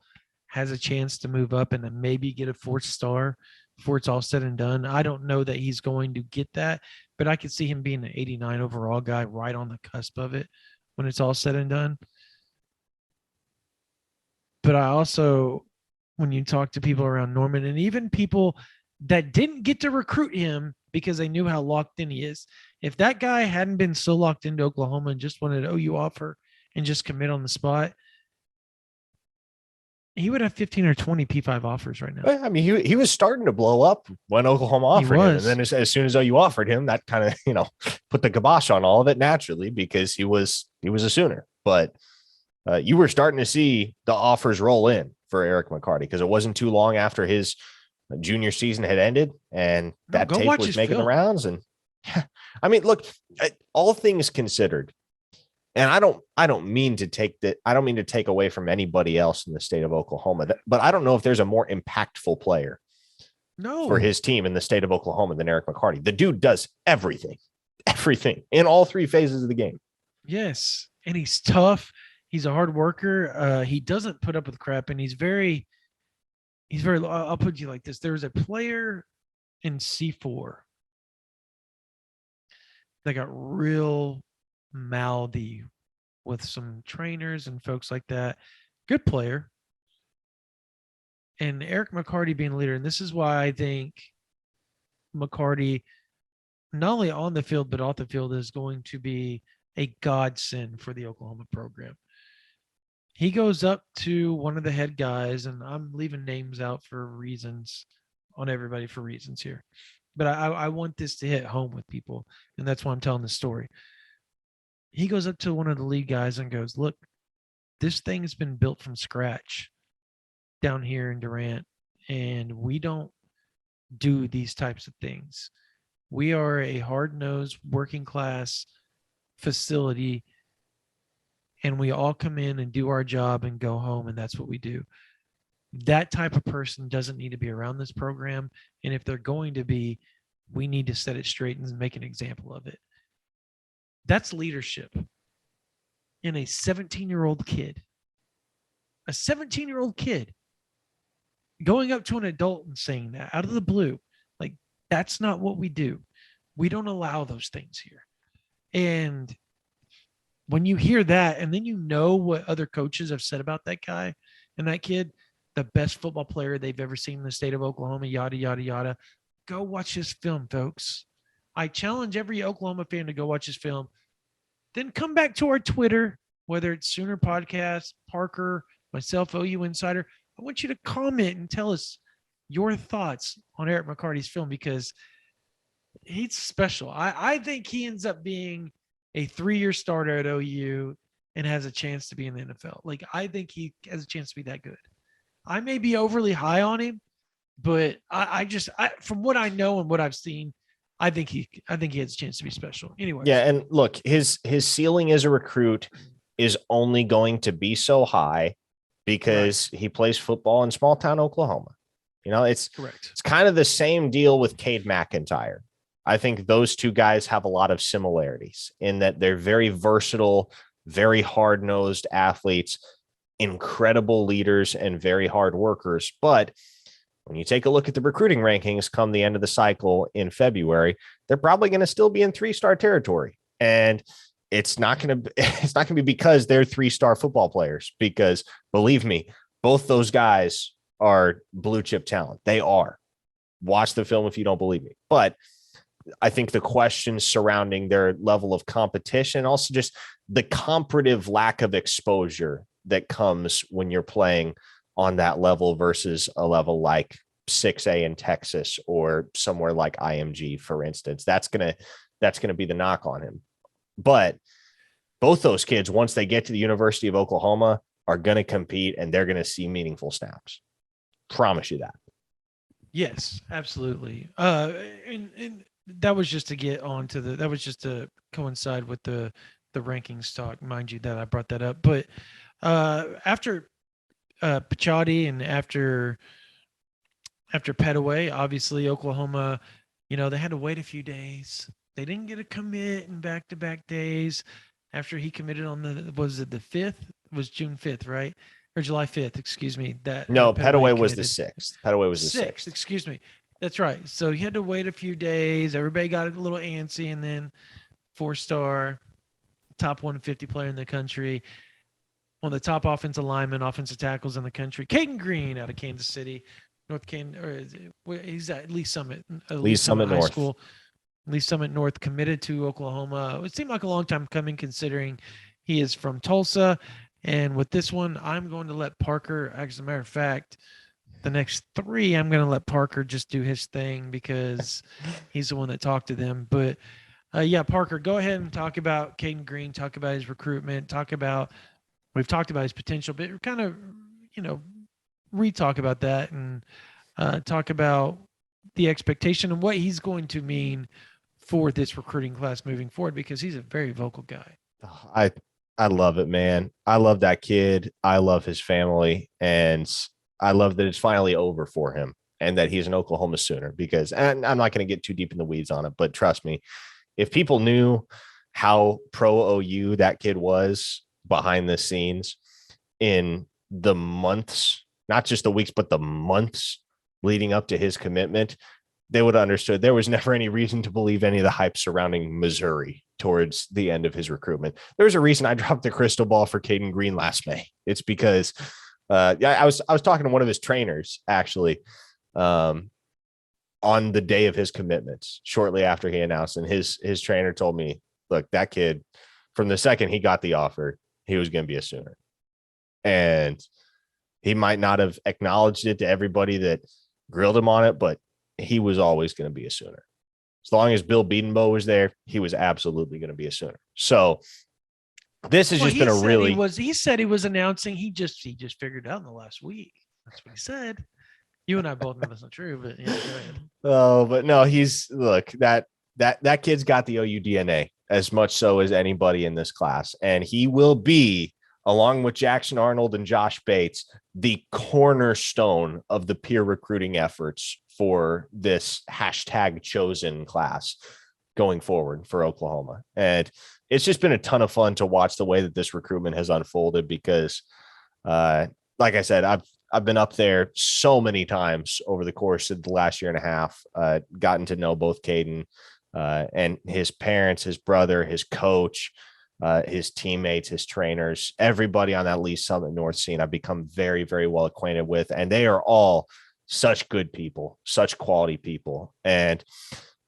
has a chance to move up and then maybe get a 4th star before it's all said and done. I don't know that he's going to get that, but I could see him being an 89 overall guy right on the cusp of it when it's all said and done. But I also, when you talk to people around Norman and even people that didn't get to recruit him because they knew how locked in he is, if that guy hadn't been so locked into Oklahoma and just wanted an OU offer and just commit on the spot, he would have 15 or 20 P5 offers right now. I mean, he was starting to blow up when Oklahoma offered him. And then as soon as OU offered him, that kind of, put the kibosh on all of it naturally because he was a Sooner. But you were starting to see the offers roll in for Eric Mccarty because it wasn't too long after his junior season had ended and that tape was making the rounds. And I mean, look, all things considered, and I don't mean to take away from anybody else in the state of Oklahoma, but I don't know if there's a more impactful player for his team in the state of Oklahoma than Eric Mccarty. The dude does everything in all 3 phases of the game. Yes. And he's tough. He's a hard worker. He doesn't put up with crap, and he's very, I'll put you like this. There was a player in C4 that got real mouthy with some trainers and folks like that. Good player. And Eric Mccarty being a leader. And this is why I think Mccarty, not only on the field, but off the field, is going to be a godsend for the Oklahoma program. He goes up to one of the head guys, and I'm leaving names out for reasons on everybody for reasons here. But I want this to hit home with people, and that's why I'm telling the story. He goes up to one of the lead guys and goes, look, this thing has been built from scratch down here in Durant, and we don't do these types of things. We are a hard-nosed, working-class facility, and we all come in and do our job and go home, and that's what we do. That type of person doesn't need to be around this program, and if they're going to be, we need to set it straight and make an example of it. That's leadership in a 17-year-old kid. A 17-year-old kid going up to an adult and saying that out of the blue. Like, that's not what we do. We don't allow those things here. And when you hear that, and then you know what other coaches have said about that guy and that kid, the best football player they've ever seen in the state of Oklahoma, yada, yada, yada. go watch this film, folks. I challenge every Oklahoma fan to go watch this film. Then come back to our Twitter, whether it's Sooner Podcast, Parker, myself, OU Insider. I want you to comment and tell us your thoughts on Edric Mccarty's film, because he's special. I think he ends up being a 3-year starter at OU and has a chance to be in the NFL. Like, I think he has a chance to be that good. I may be overly high on him, but I from what I know and what I've seen, I think he has a chance to be special. Anyway. Yeah, and look, his ceiling as a recruit is only going to be so high because he plays football in small town Oklahoma. You know, it's correct. It's kind of the same deal with Cade McIntyre. I think those two guys have a lot of similarities in that they're very versatile, very hard-nosed athletes, incredible leaders, and very hard workers. But when you take a look at the recruiting rankings come the end of the cycle in February, they're probably going to still be in 3-star territory. And it's not going to be because they're 3-star football players, because believe me, both those guys are blue chip talent. They are. Watch the film if you don't believe me. But I think the questions surrounding their level of competition, also just the comparative lack of exposure that comes when you're playing on that level versus a level like 6A in Texas or somewhere like IMG, for instance, that's going to be the knock on him. But both those kids, once they get to the University of Oklahoma, are going to compete and they're going to see meaningful snaps. Promise you that. Yes, absolutely. And that was just to get on to that was just to coincide with the rankings talk, mind you, that I brought that up. But after Mccarty and after Petaway, obviously Oklahoma, they had to wait a few days. They didn't get a commit in back-to-back days after he committed on the 5th? It was June 5th, right? Or July 5th, excuse me. Petaway was the 6th. Petaway was the 6th. Excuse me. That's right. So he had to wait a few days. Everybody got a little antsy, and then 4-star, top 150 player in the country, one of the top offensive linemen, offensive tackles in the country, Caden Green out of Kansas City, he's at Lee Summit High North. School. Lee Summit North, committed to Oklahoma. It seemed like a long time coming, considering he is from Tulsa. And with this one, I'm going to let Parker, as a matter of fact, the next 3, I'm going to let Parker just do his thing because he's the one that talked to them. But Parker, go ahead and talk about Caden Green, talk about his recruitment, we've talked about his potential, but kind of, re-talk about that and talk about the expectation and what he's going to mean for this recruiting class moving forward, because he's a very vocal guy. I love it, man. I love that kid. I love his family. And I love that it's finally over for him and that he's an Oklahoma Sooner, because, and I'm not going to get too deep in the weeds on it, but trust me, if people knew how pro OU that kid was behind the scenes in the months, not just the weeks, but the months leading up to his commitment, they would have understood there was never any reason to believe any of the hype surrounding Missouri towards the end of his recruitment. There's a reason I dropped the crystal ball for Caden Green last May. It's because I was talking to one of his trainers actually on the day of his commitments, shortly after he announced, and his trainer told me, look, that kid, from the second he got the offer, he was going to be a Sooner. And he might not have acknowledged it to everybody that grilled him on it, but he was always going to be a Sooner. As long as Bill Bedenbaugh was there, he was absolutely going to be a Sooner. So this has just been a really... He said he was announcing. He just figured out in the last week. That's what he said. You and I both know that's not true, but yeah, go ahead. Oh, but no, that kid's got the OU DNA as much so as anybody in this class. And he will be, along with Jackson Arnold and Josh Bates, the cornerstone of the peer recruiting efforts for this #chosen class going forward for Oklahoma. And it's just been a ton of fun to watch the way that this recruitment has unfolded, because like I said, I've been up there so many times over the course of the last year and a half, gotten to know both Caden and his parents, his brother, his coach, his teammates, his trainers, everybody on that Lee Summit North scene I've become very, very well acquainted with. And they are all such good people, such quality people. And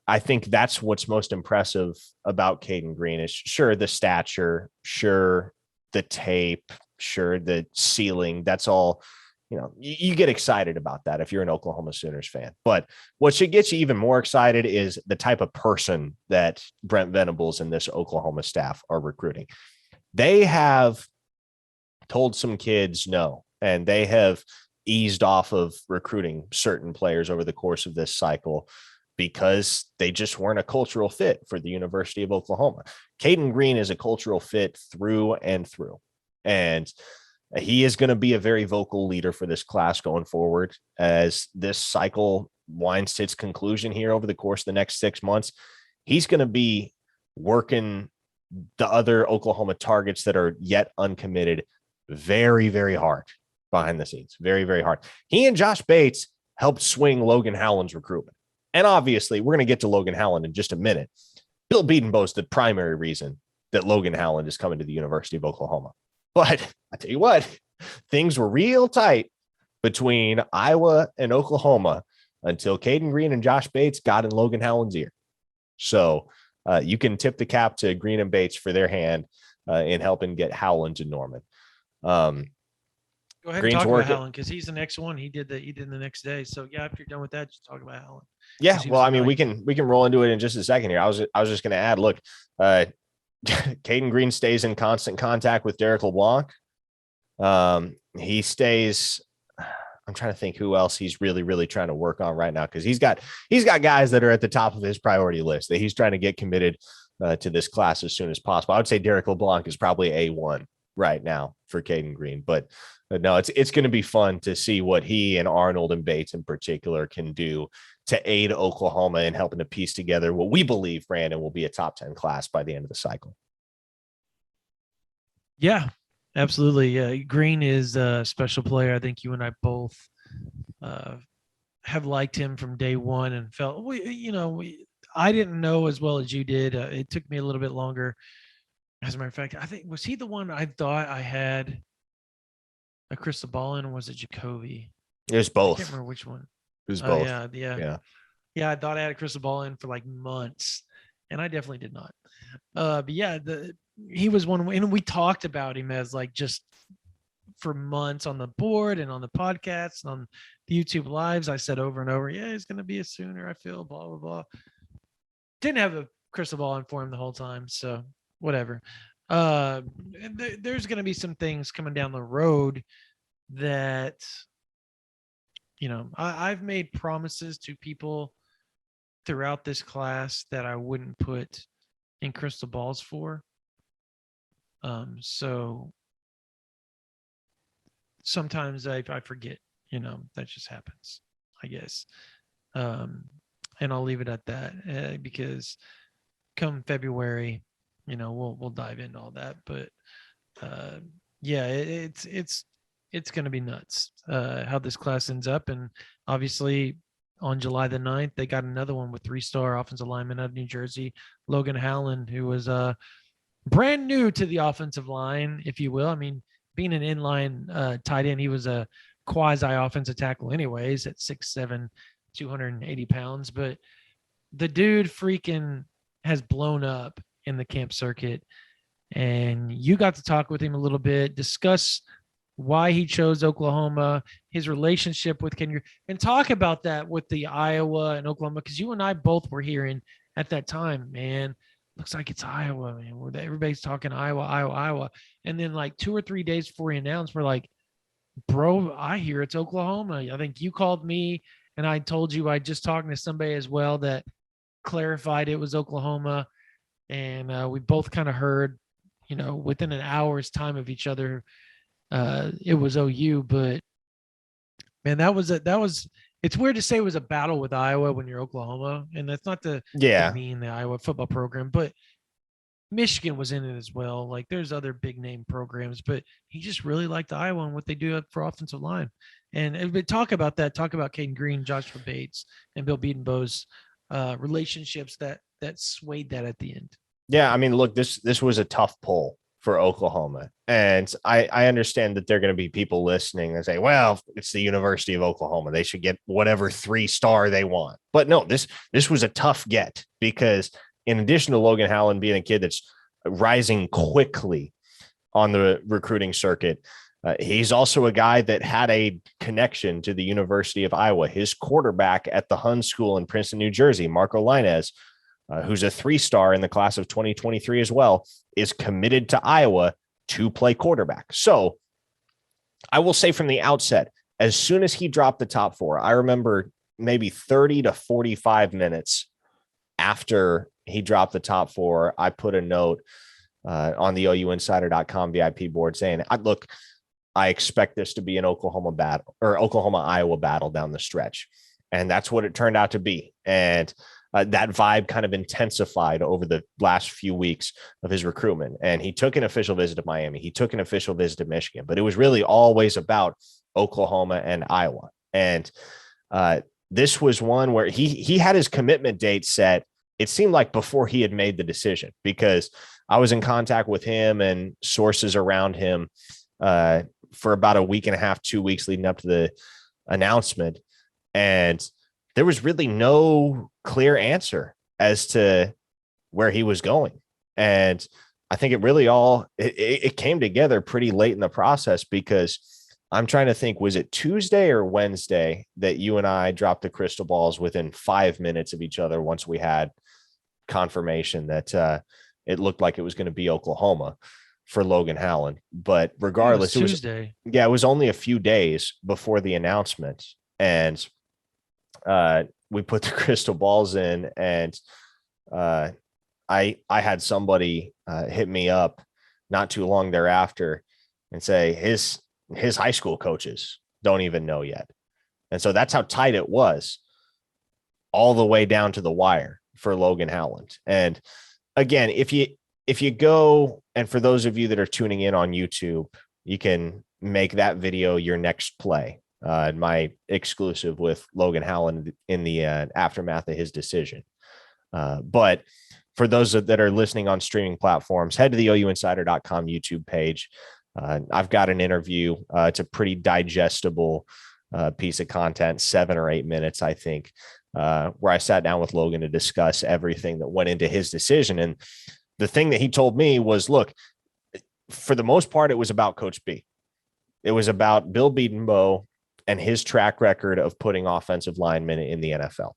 I think that's what's most impressive about Caden Green is sure the stature, sure the tape, sure the ceiling. That's all, you get excited about that if you're an Oklahoma Sooners fan. But what should get you even more excited is the type of person that Brent Venables and this Oklahoma staff are recruiting. They have told some kids no, and they have eased off of recruiting certain players over the course of this cycle because they just weren't a cultural fit for the University of Oklahoma. Caden Green is a cultural fit through and through. And he is going to be a very vocal leader for this class going forward as this cycle winds to its conclusion here over the course of the next 6 months. He's going to be working the other Oklahoma targets that are yet uncommitted very, very hard behind the scenes. Very, very hard. He and Josh Bates helped swing Logan Howland's recruitment. And obviously, we're going to get to Logan Howland in just a minute. Bill Bedenbow is the primary reason that Logan Howland is coming to the University of Oklahoma. But I tell you what, things were real tight between Iowa and Oklahoma until Caden Green and Josh Bates got in Logan Howland's ear. So you can tip the cap to Green and Bates for their hand in helping get Howland to Norman. Go ahead and talk about Howland because he's the next one. He did the next day. So yeah, after you're done with that, just talk about Howland. Yeah, well, I mean, we can roll into it in just a second here. I was just going to add, look, Caden Green stays in constant contact with Derek LeBlanc. He stays. I'm trying to think who else he's really, really trying to work on right now because he's got guys that are at the top of his priority list that he's trying to get committed to this class as soon as possible. I would say Derek LeBlanc is probably A1 right now for Caden Green, but no, it's going to be fun to see what he and Arnold and Bates in particular can do to aid Oklahoma in helping to piece together what we believe, Brandon, will be a top 10 class by the end of the cycle. Yeah, absolutely. Green is a special player. I think you and I both have liked him from day one and felt, I didn't know as well as you did. It took me a little bit longer. As a matter of fact, I think, was he the one I thought I had a crystal ball in, or was it Jacoby? It was both. I can't remember which one. It was both. Yeah. I thought I had a crystal ball in for like months, and I definitely did not. But yeah, he was one, and we talked about him as like just for months on the board and on the podcasts and on the YouTube lives. I said over and over, yeah, he's going to be a Sooner. I feel blah, blah, blah. Didn't have a crystal ball in for him the whole time. So whatever. There's going to be some things coming down the road that, I've made promises to people throughout this class that I wouldn't put in crystal balls for. So sometimes I forget, that just happens, I guess. And I'll leave it at that because come February, we'll dive into all that, but yeah, it's going to be nuts how this class ends up. And obviously on July the 9th, they got another one with 3-star offensive lineman out of New Jersey, Logan Howland, who was brand new to the offensive line, if you will. I mean, being an inline tight end, he was a quasi offensive tackle anyways at 6'7", 280 pounds, but the dude freaking has blown up in the camp circuit, and you got to talk with him a little bit, discuss why he chose Oklahoma, his relationship with Kendrick, and talk about that with the Iowa and Oklahoma, because you and I both were hearing at that time, man, looks like it's Iowa, man. Everybody's talking Iowa. And then like 2 or 3 days before he announced, we're like, bro, I hear it's Oklahoma. I think you called me and I told you I just talked to somebody as well that clarified it was Oklahoma. And we both kind of heard, within an hour's time of each other, it was OU. But man, it's weird to say it was a battle with Iowa when you're Oklahoma. And that's not to mean the Iowa football program, but Michigan was in it as well. Like there's other big name programs, but he just really liked Iowa and what they do for offensive line. And talk about that. Talk about Caden Green, Joshua Bates, and Bill Bedenbow's relationships that swayed that at the end. Yeah, I mean, look, this was a tough pull for Oklahoma. And I understand that there are going to be people listening and say, well, it's the University of Oklahoma. They should get whatever 3-star they want. But no, this was a tough get, because in addition to Logan Howland being a kid that's rising quickly on the recruiting circuit, he's also a guy that had a connection to the University of Iowa. His quarterback at the Hun School in Princeton, New Jersey, Marco Linez, who's a 3-star in the class of 2023 as well, is committed to Iowa to play quarterback. So I will say from the outset, as soon as he dropped the top 4, I remember maybe 30 to 45 minutes after he dropped the top 4, I put a note on the OUinsider.com VIP board saying, look, I expect this to be an Oklahoma battle, or Oklahoma-Iowa battle down the stretch. And that's what it turned out to be. And that vibe kind of intensified over the last few weeks of his recruitment. And he took an official visit to Miami. He took an official visit to Michigan, but it was really always about Oklahoma and Iowa. And this was one where he had his commitment date set. It seemed like before he had made the decision, because I was in contact with him and sources around him for about a week and a half, 2 weeks leading up to the announcement. And there was really no clear answer as to where he was going. And I think it really it came together pretty late in the process, because I'm trying to think, was it Tuesday or Wednesday that you and I dropped the crystal balls within 5 minutes of each other once we had confirmation that it looked like it was going to be Oklahoma for Logan Howland. But regardless, it was Tuesday. It was only a few days before the announcement. And we put the crystal balls in, and I had somebody hit me up not too long thereafter and say his high school coaches don't even know yet. And so that's how tight it was, all the way down to the wire for Logan Howland. And again, if you go, and for those of you that are tuning in on YouTube, you can make that video your next play. My exclusive with Logan Howland in the aftermath of his decision. But for those that are listening on streaming platforms, head to the OUinsider.com YouTube page. I've got an interview. It's a pretty digestible piece of content, 7 or 8 minutes, I think, where I sat down with Logan to discuss everything that went into his decision. And the thing that he told me was, look, for the most part, it was about Coach B. It was about Bill Bedenbaugh and his track record of putting offensive linemen in the NFL.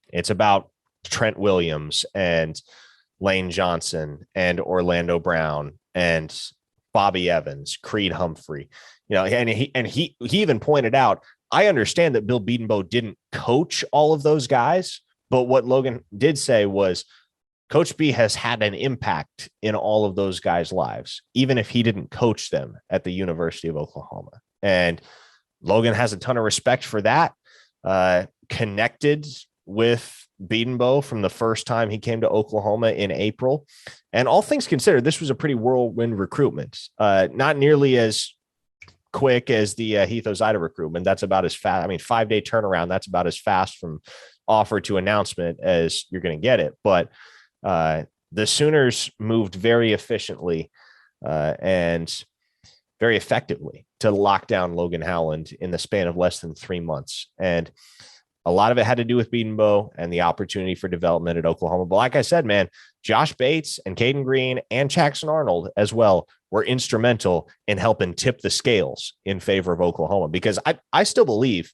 It's about Trent Williams and Lane Johnson and Orlando Brown and Bobby Evans, Creed Humphrey, and he even pointed out, I understand that Bill Bedenbaugh didn't coach all of those guys, but what Logan did say was Coach B has had an impact in all of those guys' lives, even if he didn't coach them at the University of Oklahoma. And Logan has a ton of respect for that, connected with Bedenbaugh from the first time he came to Oklahoma in April. And all things considered, this was a pretty whirlwind recruitment, not nearly as quick as the Heath Ozida recruitment. That's about as fast. 5-day turnaround. That's about as fast from offer to announcement as you're going to get it. But the Sooners moved very efficiently and very effectively to lock down Logan Howland in the span of less than 3 months. And a lot of it had to do with Bedenbaugh and the opportunity for development at Oklahoma. But like I said, man, Josh Bates and Caden Green and Jackson Arnold as well were instrumental in helping tip the scales in favor of Oklahoma, because I still believe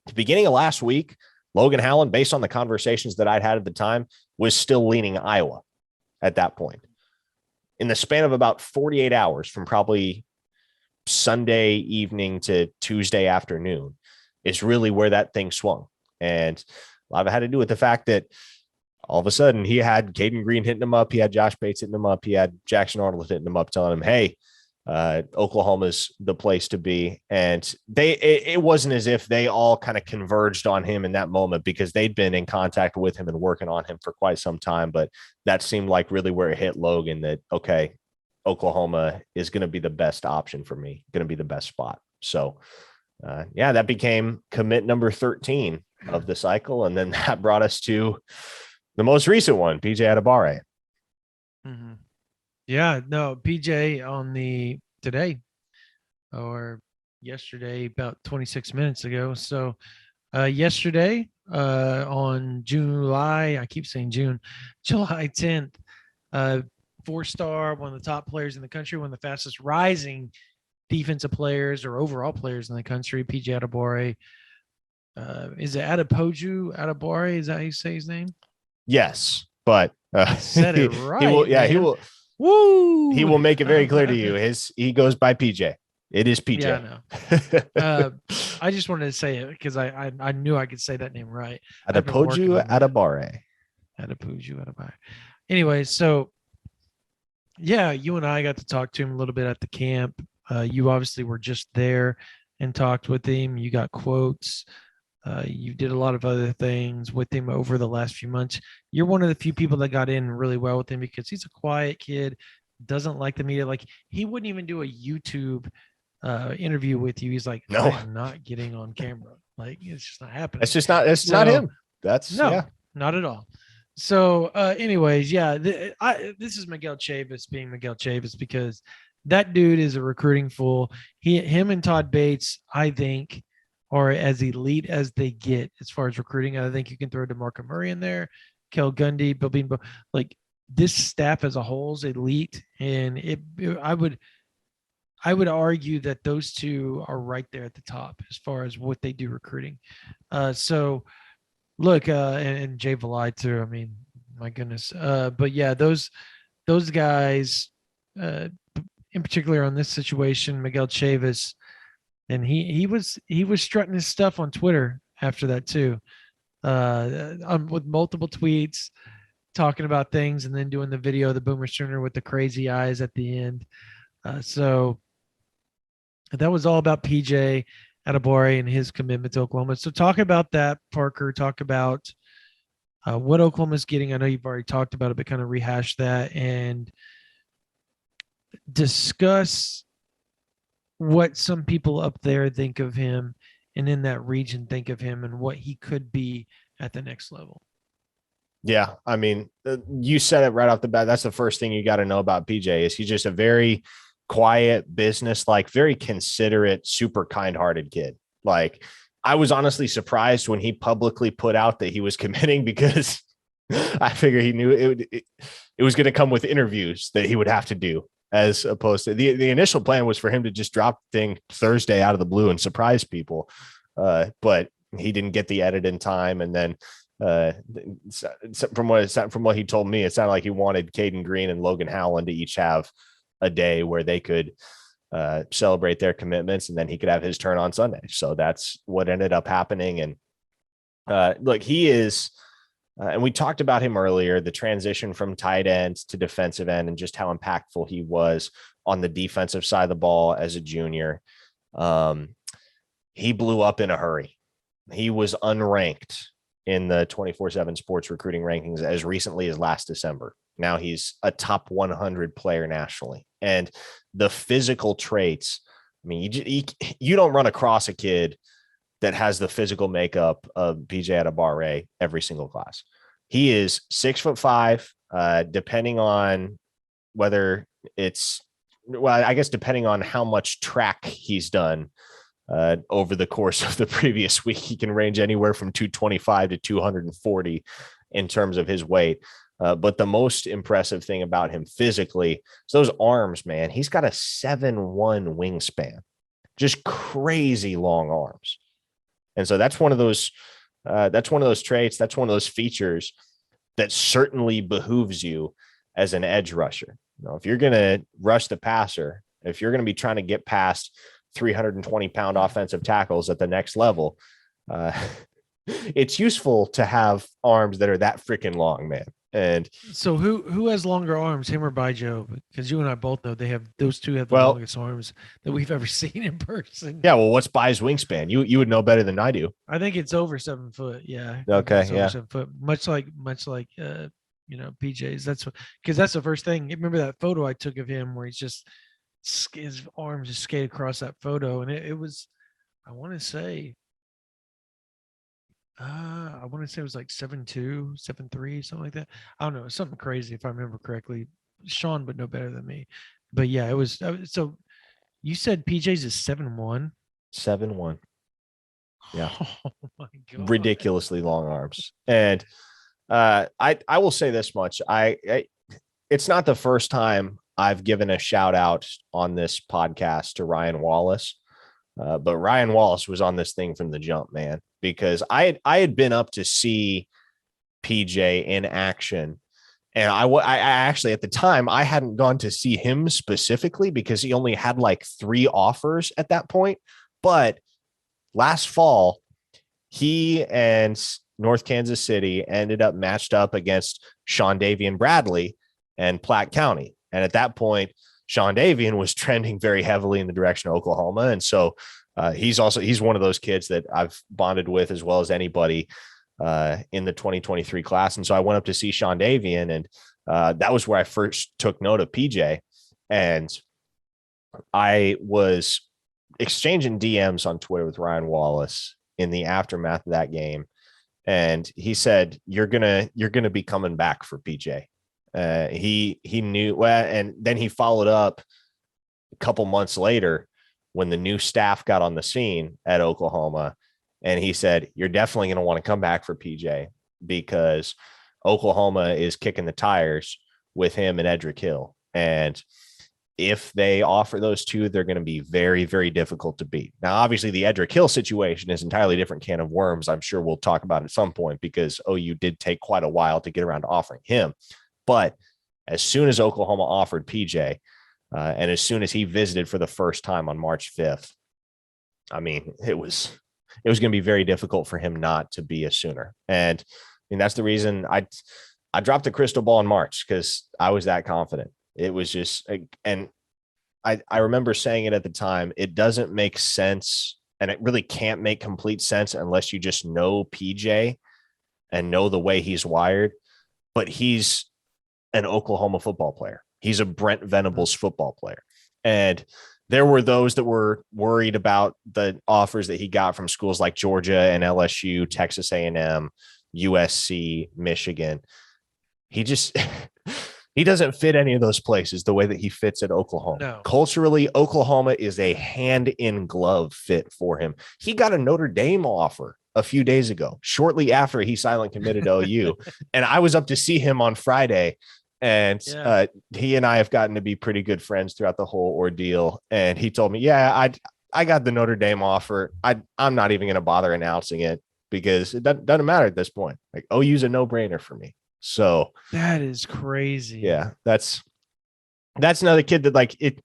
at the beginning of last week, Logan Howland, based on the conversations that I'd had at the time, was still leaning Iowa at that point. In the span of about 48 hours from probably Sunday evening to Tuesday afternoon is really where that thing swung. And a lot of it had to do with the fact that all of a sudden he had Caden Green hitting him up. He had Josh Bates hitting him up. He had Jackson Arnold hitting him up, telling him, hey, Oklahoma's the place to be. And it wasn't as if they all kind of converged on him in that moment, because they'd been in contact with him and working on him for quite some time. But that seemed like really where it hit Logan, that, okay, Oklahoma is going to be the best option for me, going to be the best spot. So that became commit number 13 of the cycle. And then that brought us to the most recent one, PJ Adebawore. Mm-hmm. Yeah, no, PJ today or yesterday, about 26 minutes ago. So yesterday on July, I keep saying June, July 10th, uh, 4-star, one of the top players in the country, one of the fastest rising defensive players or overall players in the country, PJ Adebawore. Is it Adepoju Adebawore? Is that how you say his name? Yes, but I said it he will. right, Yeah, man. he Woo! will make it very clear to you. He goes by PJ. It is Yeah, I PJ. know. I just wanted to say it because I knew I could say that name right. I've been working Adepoju on that. Adebawore. Adepoju Adebawore. Anyway, so yeah, you and I got to talk to him a little bit at the camp. You obviously were just there and talked with him. You got quotes. You did a lot of other things with him over the last few months. You're one of the few people that got in really well with him because he's a quiet kid, doesn't like the media. Like he wouldn't even do a YouTube interview with you. He's like, I No, am not getting on camera. Like it's just not happening. it's just not. It's not So him. That's no, yeah. not at all. So, anyways, yeah, this is Miguel Chavis being Miguel Chavis because that dude is a recruiting fool. Him and Todd Bates, I think, are as elite as they get as far as recruiting. I think you can throw DeMarco Murray in there, Kel Gundy, Bill Bean, like this staff as a whole is elite, and I would argue that those two are right there at the top as far as what they do recruiting. So look, and Jay Valai too. I mean, my goodness. But yeah, those guys, uh, in particular on this situation, Miguel Chavis, and he was strutting his stuff on Twitter after that too, with multiple tweets talking about things, and then doing the video of the Boomer Sooner with the crazy eyes at the end. So that was all about PJ Adebawore and his commitment to Oklahoma. So talk about that, Parker. Talk about what Oklahoma's getting. I know you've already talked about it, but kind of rehash that and discuss what some people up there think of him and in that region think of him and what he could be at the next level. Yeah, I mean, you said it right off the bat. That's the first thing you got to know about PJ is he's just a very quiet, business-like, very considerate, super kind-hearted kid. Like, I was honestly surprised when he publicly put out that he was committing because I figure he knew it was going to come with interviews that he would have to do, as opposed to the initial plan was for him to just drop the thing Thursday out of the blue and surprise people. But he didn't get the edit in time, and then from what he told me, it sounded like he wanted Caden Green and Logan Howland to each have a day where they could celebrate their commitments, and then he could have his turn on Sunday. So that's what ended up happening. And look, he is, and we talked about him earlier, the transition from tight end to defensive end and just how impactful he was on the defensive side of the ball as a junior. He blew up in a hurry. He was unranked in the 24/7 sports recruiting rankings as recently as last December. Now he's a top 100 player nationally. And the physical traits, I mean, you don't run across a kid that has the physical makeup of PJ Adebawore every single class. He is 6'5", depending on whether it's, well, I guess depending on how much track he's done over the course of the previous week, he can range anywhere from 225 to 240 in terms of his weight. But the most impressive thing about him physically is those arms, man. He's got a 7'1" wingspan, just crazy long arms. And so that's one of those traits. That's one of those features that certainly behooves you as an edge rusher. You know, if you're going to rush the passer, if you're going to be trying to get past 320-pound offensive tackles at the next level, it's useful to have arms that are that freaking long, man. And so who has longer arms, him or Bijo? Because you and I both know those two have the longest arms that we've ever seen in person. Yeah, well, what's Bi's wingspan? You would know better than I do. I think it's over 7 foot. Yeah. Okay. Yeah. 7 foot. Much like PJ's. Because that's the first thing. Remember that photo I took of him where his arms just skate across that photo, and it was, I want to say it was like 7'2", 7'3", something like that. I don't know, something crazy if I remember correctly. Sean would know better than me. But yeah, it was so. You said PJ's is 7'1". 7'1". Yeah. Oh my god. Ridiculously long arms. And I will say this much. It's not the first time I've given a shout out on this podcast to Ryan Wallace. But Ryan Wallace was on this thing from the jump, man, because I had been up to see PJ in action. And I actually, at the time, I hadn't gone to see him specifically because he only had like 3 offers at that point. But last fall, he and North Kansas City ended up matched up against Sean Davian Bradley and Platte County. And at that point, Sean Davian was trending very heavily in the direction of Oklahoma. And so he's one of those kids that I've bonded with as well as anybody in the 2023 class. And so I went up to see Sean Davian, and that was where I first took note of PJ. And I was exchanging DMs on Twitter with Ryan Wallace in the aftermath of that game. And he said, you're going to be coming back for PJ. He knew, well, and then he followed up a couple months later when the new staff got on the scene at Oklahoma. And he said, you're definitely going to want to come back for PJ because Oklahoma is kicking the tires with him and Edrick Hill. And if they offer those two, they're going to be very, very difficult to beat. Now, obviously, the Edrick Hill situation is an entirely different can of worms. I'm sure we'll talk about at some point because OU did take quite a while to get around to offering him. But as soon as Oklahoma offered PJ, and as soon as he visited for the first time on March 5th, I mean, it was going to be very difficult for him not to be a Sooner. And I mean, that's the reason I dropped the crystal ball in March, because I was that confident. It was just, and I remember saying it at the time, it doesn't make sense. And it really can't make complete sense unless you just know PJ and know the way he's wired. But he's an Oklahoma football player. He's a Brent Venables football player. And there were those that were worried about the offers that he got from schools like Georgia and LSU, Texas A&M, USC, Michigan. He just, he doesn't fit any of those places the way that he fits at Oklahoma. No. Culturally, Oklahoma is a hand in glove fit for him. He got a Notre Dame offer a few days ago, shortly after he silent committed to OU. And I was up to see him on Friday. And he and I have gotten to be pretty good friends throughout the whole ordeal. And he told me, yeah, I got the Notre Dame offer. I'm not even going to bother announcing it because it doesn't matter at this point. Like, OU's a no-brainer for me. So that is crazy. Yeah, that's another kid that like it.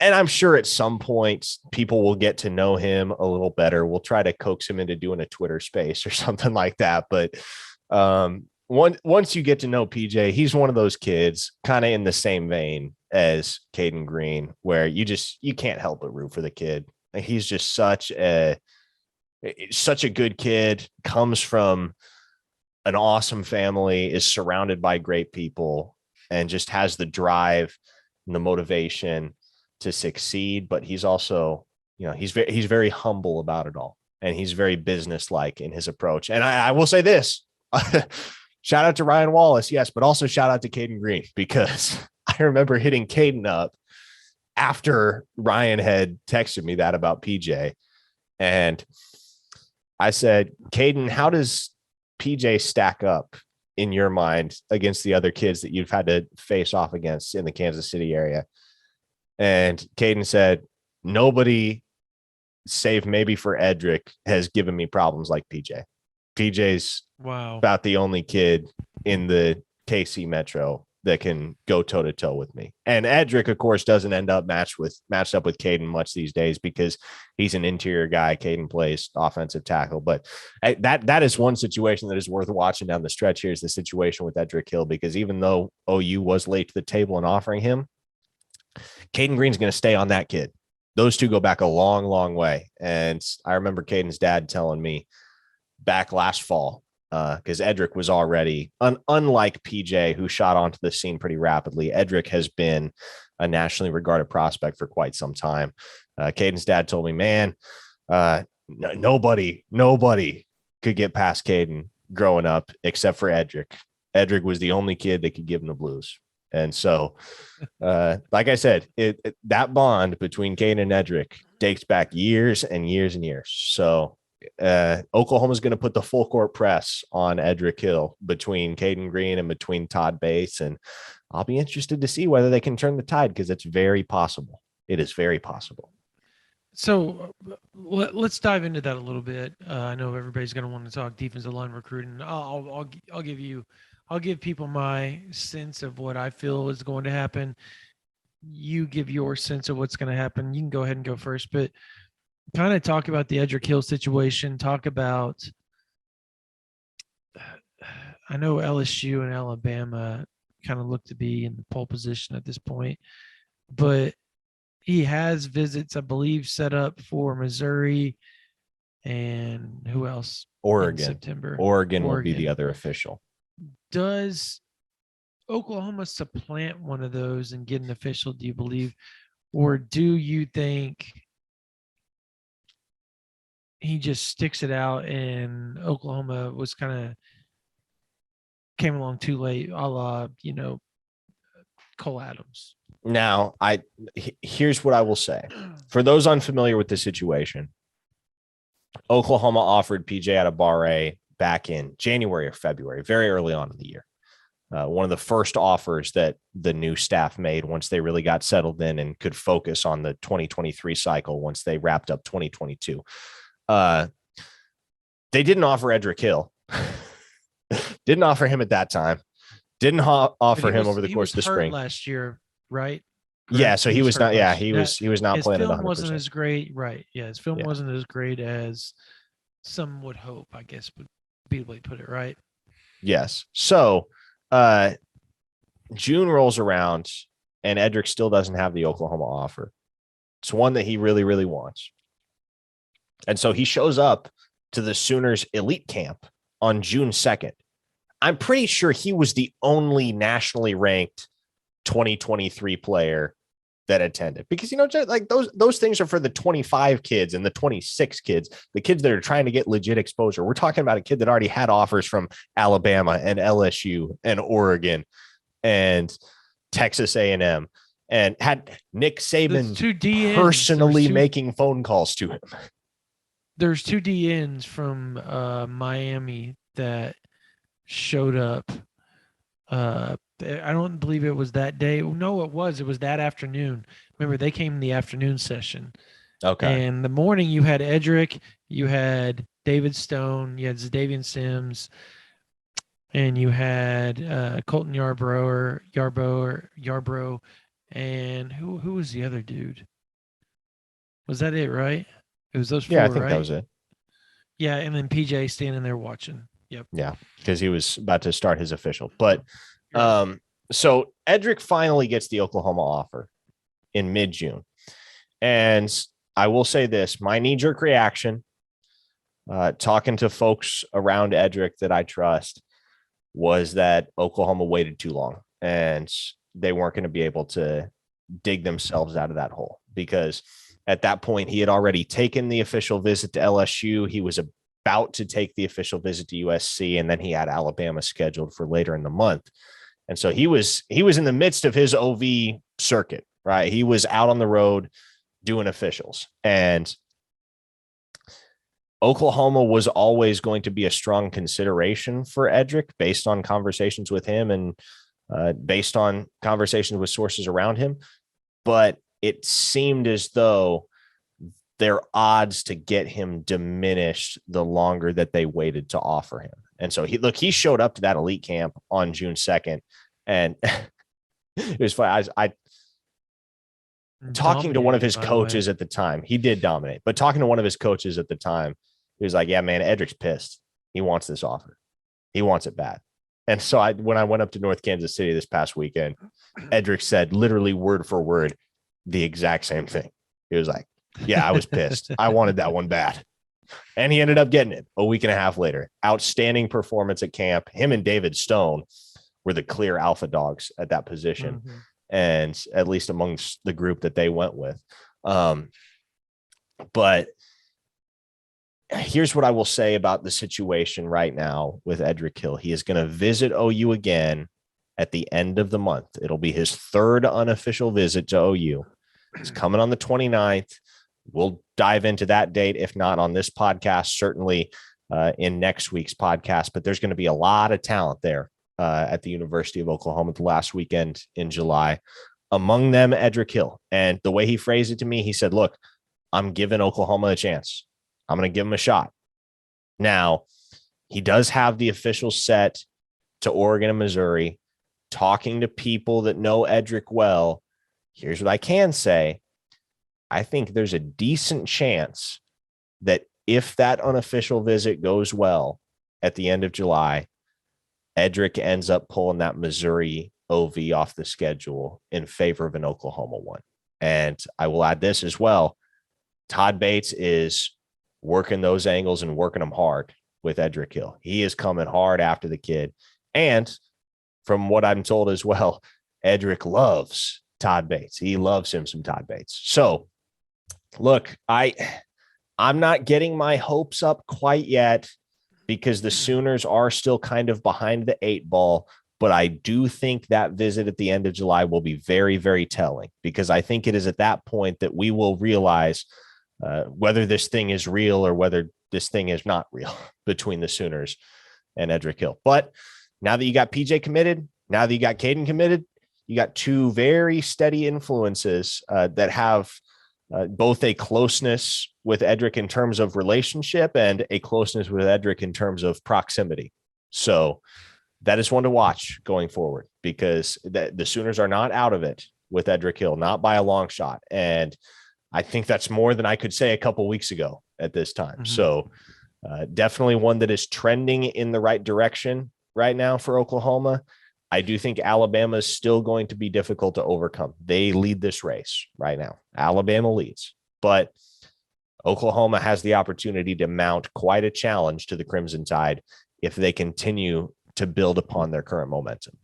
And I'm sure at some point people will get to know him a little better. We'll try to coax him into doing a Twitter space or something like that. But once you get to know PJ, he's one of those kids kind of in the same vein as Caden Green, where you can't help but root for the kid. He's just such a good kid, comes from an awesome family, is surrounded by great people, and just has the drive and the motivation to succeed. But he's also, he's very humble about it all. And he's very businesslike in his approach. And I will say this, shout out to Ryan Wallace. Yes. But also shout out to Caden Green, because I remember hitting Caden up after Ryan had texted me that about PJ. And I said, Caden, how does PJ stack up in your mind against the other kids that you've had to face off against in the Kansas City area? And Caden said, nobody, save maybe for Edric, has given me problems like PJ. PJ's about the only kid in the KC Metro that can go toe to toe with me. And Edric, of course, doesn't end up matched up with Caden much these days because he's an interior guy. Caden plays offensive tackle, but that is one situation that is worth watching down the stretch. Here is the situation with Edrick Hill, because even though OU was late to the table in offering him, Caden Green's going to stay on that kid. Those two go back a long, long way. And I remember Caden's dad telling me back last fall, because Edric was already, unlike PJ, who shot onto the scene pretty rapidly, Edric has been a nationally regarded prospect for quite some time. Caden's dad told me, man, nobody could get past Caden growing up except for Edric. Edric was the only kid that could give him the blues. And so, like I said, that bond between Caden and Edric dates back years and years and years. So Oklahoma's going to put the full court press on Edrick Hill between Caden Green and between Todd Bates. And I'll be interested to see whether they can turn the tide, because it's very possible. It is very possible. So let's dive into that a little bit. I know everybody's going to want to talk defensive line recruiting. I'll give people my sense of what I feel is going to happen. You give your sense of what's going to happen. You can go ahead and go first, but kind of talk about the Edric Hill situation. Talk about, I know LSU and Alabama kind of look to be in the pole position at this point, but he has visits, I believe, set up for Missouri and who else? Oregon. In September. Oregon will be the other official. Does Oklahoma supplant one of those and get an official, do you believe? Or do you think he just sticks it out and Oklahoma was kind of came along too late, a la, Cole Adams? Now, here's what I will say. For those unfamiliar with the situation, Oklahoma offered PJ Adebawore back in January or February, very early on in the year. One of the first offers that the new staff made once they really got settled in and could focus on the 2023 cycle once they wrapped up 2022. They didn't offer Edrick Hill. Didn't offer him at that time. Didn't offer him over the course of the spring last year, right? Correct? Yeah, so he was not. Yeah, he was not playing at 100%. His film wasn't as great, right? Yeah, his film wasn't as great as some would hope, I guess would be the way to put it, right? Yes. So June rolls around and Edric still doesn't have the Oklahoma offer. It's one that he really, really wants. And so he shows up to the Sooners elite camp on June 2nd. I'm pretty sure he was the only nationally ranked 2023 player that attended, because, like those things are for the 25 kids and the 26 kids, the kids that are trying to get legit exposure. We're talking about a kid that already had offers from Alabama and LSU and Oregon and Texas A&M and had Nick Saban personally making phone calls to him. There's two DNs from Miami that showed up. I don't believe it was that day. No, it was that afternoon. Remember, they came in the afternoon session. Okay. And the morning you had Edric, you had David Stone, you had Zadavian Sims, and you had Colton Yarbrough, and who was the other dude? Was that it, right? It was those four, yeah, I think right? That was it. Yeah, and then PJ standing there watching. Yep. Yeah, because he was about to start his official. But so Edric finally gets the Oklahoma offer in mid-June. And I will say this, my knee-jerk reaction, talking to folks around Edric that I trust, was that Oklahoma waited too long and they weren't going to be able to dig themselves out of that hole, because at that point he had already taken the official visit to LSU. He was about to take the official visit to USC, and then he had Alabama scheduled for later in the month. And so he was in the midst of his OV circuit, right? He was out on the road doing officials, and Oklahoma was always going to be a strong consideration for Edric based on conversations with him and based on conversations with sources around him. But it seemed as though their odds to get him diminished the longer that they waited to offer him. And so he showed up to that elite camp on June 2nd, and it was fun. I talking to one of his coaches at the time, he did dominate, but talking to one of his coaches at the time, he was like, yeah, man, Edric's pissed. He wants this offer. He wants it bad. And so when I went up to North Kansas City this past weekend, Edric said literally word for word the exact same thing. He was like, yeah, I was pissed. I wanted that one bad. And he ended up getting it a week and a half later. Outstanding performance at camp. Him and David Stone were the clear alpha dogs at that position. Mm-hmm. And at least amongst the group that they went with. But here's what I will say about the situation right now with Edrick Hill. He is going to visit OU again at the end of the month. It'll be his third unofficial visit to OU. It's coming on the 29th. We'll dive into that date, if not on this podcast, certainly in next week's podcast. But there's going to be a lot of talent there at the University of Oklahoma the last weekend in July. Among them, Edrick Hill. And the way he phrased it to me, he said, look, I'm giving Oklahoma a chance. I'm going to give him a shot. Now, he does have the official set to Oregon and Missouri. Talking to people that know Edric well, here's what I can say. I think there's a decent chance that if that unofficial visit goes well at the end of July, Edric ends up pulling that Missouri OV off the schedule in favor of an Oklahoma one. And I will add this as well. Todd Bates is working those angles and working them hard with Edrick Hill. He is coming hard after the kid. And from what I'm told as well, Edric loves Todd Bates. He loves him some Todd Bates. So look, I'm not getting my hopes up quite yet because the Sooners are still kind of behind the 8 ball. But I do think that visit at the end of July will be very, very telling, because I think it is at that point that we will realize whether this thing is real or whether this thing is not real between the Sooners and Edrick Hill. But now that you got PJ committed, now that you got Caden committed, you got two very steady influences that have both a closeness with Edric in terms of relationship and a closeness with Edric in terms of proximity. So that is one to watch going forward, because the Sooners are not out of it with Edrick Hill, not by a long shot. And I think that's more than I could say a couple weeks ago at this time. Mm-hmm. So definitely one that is trending in the right direction right now for Oklahoma. I do think Alabama is still going to be difficult to overcome. They lead this race right now. Alabama leads, but Oklahoma has the opportunity to mount quite a challenge to the Crimson Tide if they continue to build upon their current momentum.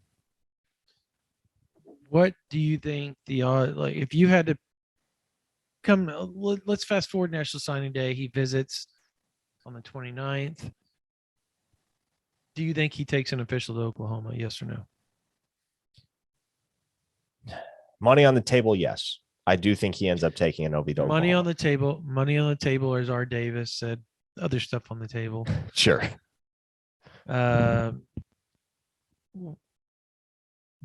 What do you think like if you had to come, let's fast forward National Signing Day. He visits on the 29th. Do you think he takes an official to Oklahoma? Yes or no? Money on the table, yes. I do think he ends up taking an OV to Oklahoma. Money on the table, or as R. Davis said, other stuff on the table. Sure.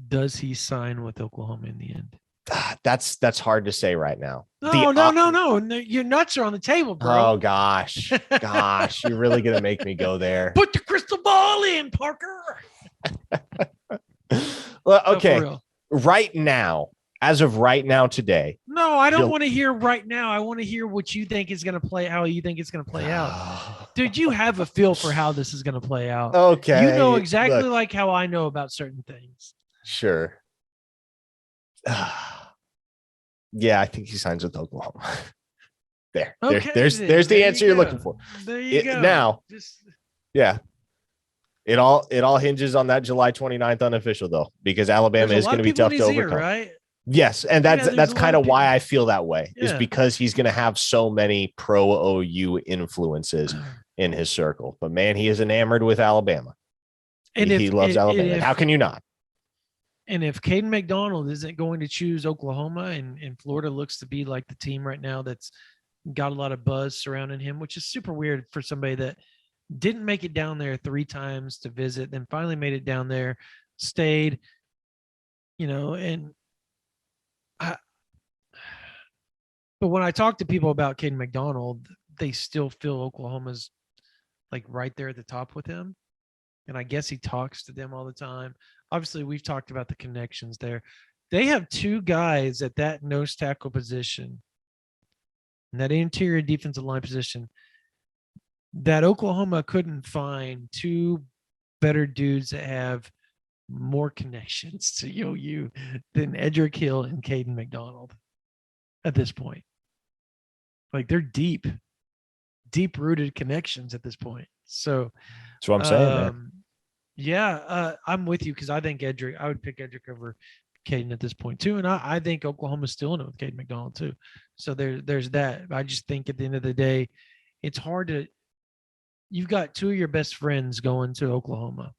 Does he sign with Oklahoma in the end? That's hard to say right now. No. Your nuts are on the table, bro. Oh gosh, you're really gonna make me go there. Put the crystal ball in, Parker. Well, okay. No, right now, as of right now today. No, I don't want to hear right now. I want to hear what you think is going to play, how you think it's going to play out. Dude, you have a feel for how this is going to play out. Okay. You know exactly like how I know about certain things. Sure. Yeah, I think he signs with Oklahoma. There's the answer you're looking for. There you go. Now, yeah. It all hinges on that July 29th unofficial, though, because Alabama is going to be tough to overcome. Right? Yes, and that's kind of why I feel that way, is because he's going to have so many pro OU influences in his circle. But man, he is enamored with Alabama. And he loves Alabama. How can you not? And if Caden Mcdonald isn't going to choose Oklahoma, and Florida looks to be like the team right now that's got a lot of buzz surrounding him, which is super weird for somebody that didn't make it down there 3 times to visit, then finally made it down there, stayed, and but when I talk to people about Caden Mcdonald, they still feel Oklahoma's like right there at the top with him. And I guess he talks to them all the time. Obviously, we've talked about the connections there. They have 2 guys at that nose tackle position, and that interior defensive line position, that Oklahoma couldn't find 2 better dudes that have more connections to OU than Edrick Hill and Caden Mcdonald at this point. Like, they're deep-rooted connections at this point. So that's what I'm saying, man. Yeah, I'm with you, because I think I would pick Edric over Caden at this point too. And I think Oklahoma's still in it with Caden Mcdonald too. So there's that. I just think at the end of the day, it's hard to, you've got 2 of your best friends going to Oklahoma.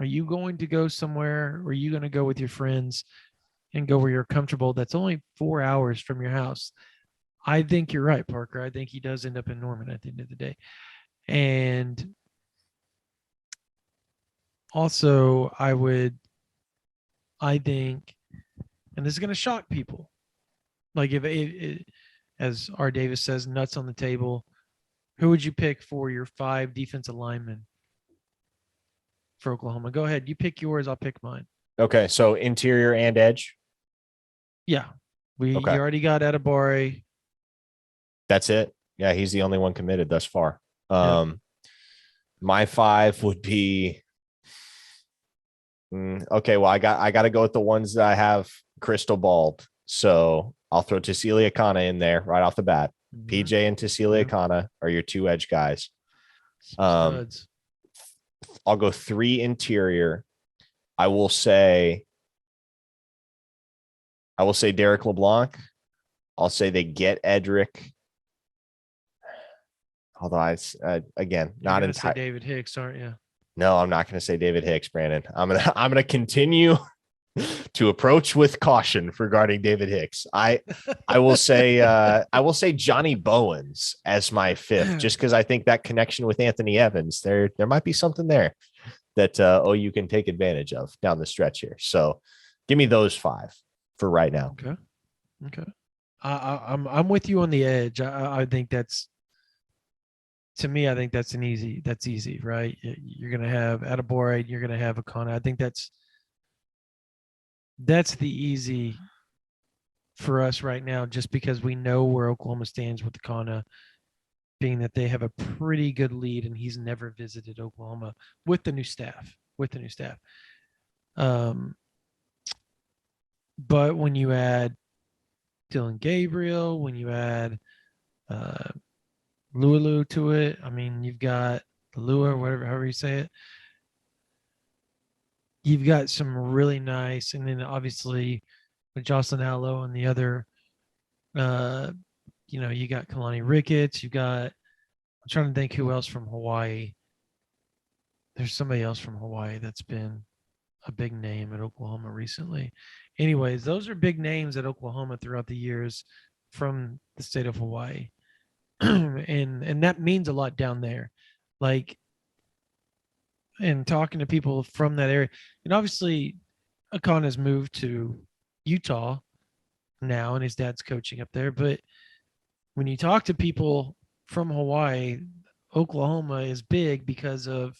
Are you going to go somewhere, or are you going to go with your friends and go where you're comfortable? That's only 4 hours from your house. I think you're right, Parker. I think he does end up in Norman at the end of the day. And also, I think, and this is going to shock people. Like if it, as R. Davis says, nuts on the table, who would you pick for your 5 defensive linemen for Oklahoma? Go ahead. You pick yours. I'll pick mine. Okay. So interior and edge. Yeah. You Okay. already got Adibare. That's it. Yeah. He's the only one committed thus far. Yep. My 5 would be, okay. Well, I got to go with the ones that I have crystal balled. So I'll throw Tassili Akana in there right off the bat. Mm-hmm. PJ and Tassili Akana are your 2 edge guys. Studs. I'll go 3 interior. I will say Derek LeBlanc. I'll say they get Edric. Although again, not entirely. David Hicks, aren't you? No, I'm not going to say David Hicks, Brandon. I'm gonna continue to approach with caution regarding David Hicks. I will say Johnny Bowens as my 5th, just because I think that connection with Anthony Evans, there might be something there that you can take advantage of down the stretch here. So give me those 5 for right now. Okay. I'm with you on the edge. I think that's, to me, I think that's easy, right? You're gonna have Adibare, you're gonna have Akana. I think that's the easy for us right now, just because we know where Oklahoma stands with Akana, being that they have a pretty good lead and he's never visited Oklahoma with the new staff. But when you add Dylan Gabriel, when you add Lulu to it, I mean, you've got Lua, however you say it. You've got some really nice, and then obviously with Jocelyn Allo and the other, you got Kalani Ricketts. I'm trying to think who else from Hawaii. There's somebody else from Hawaii that's been a big name at Oklahoma recently. Anyways, those are big names at Oklahoma throughout the years from the state of Hawaii. and that means a lot down there. Like, and talking to people from that area, and obviously Akon has moved to Utah now and his dad's coaching up there. But when you talk to people from Hawaii, Oklahoma is big because of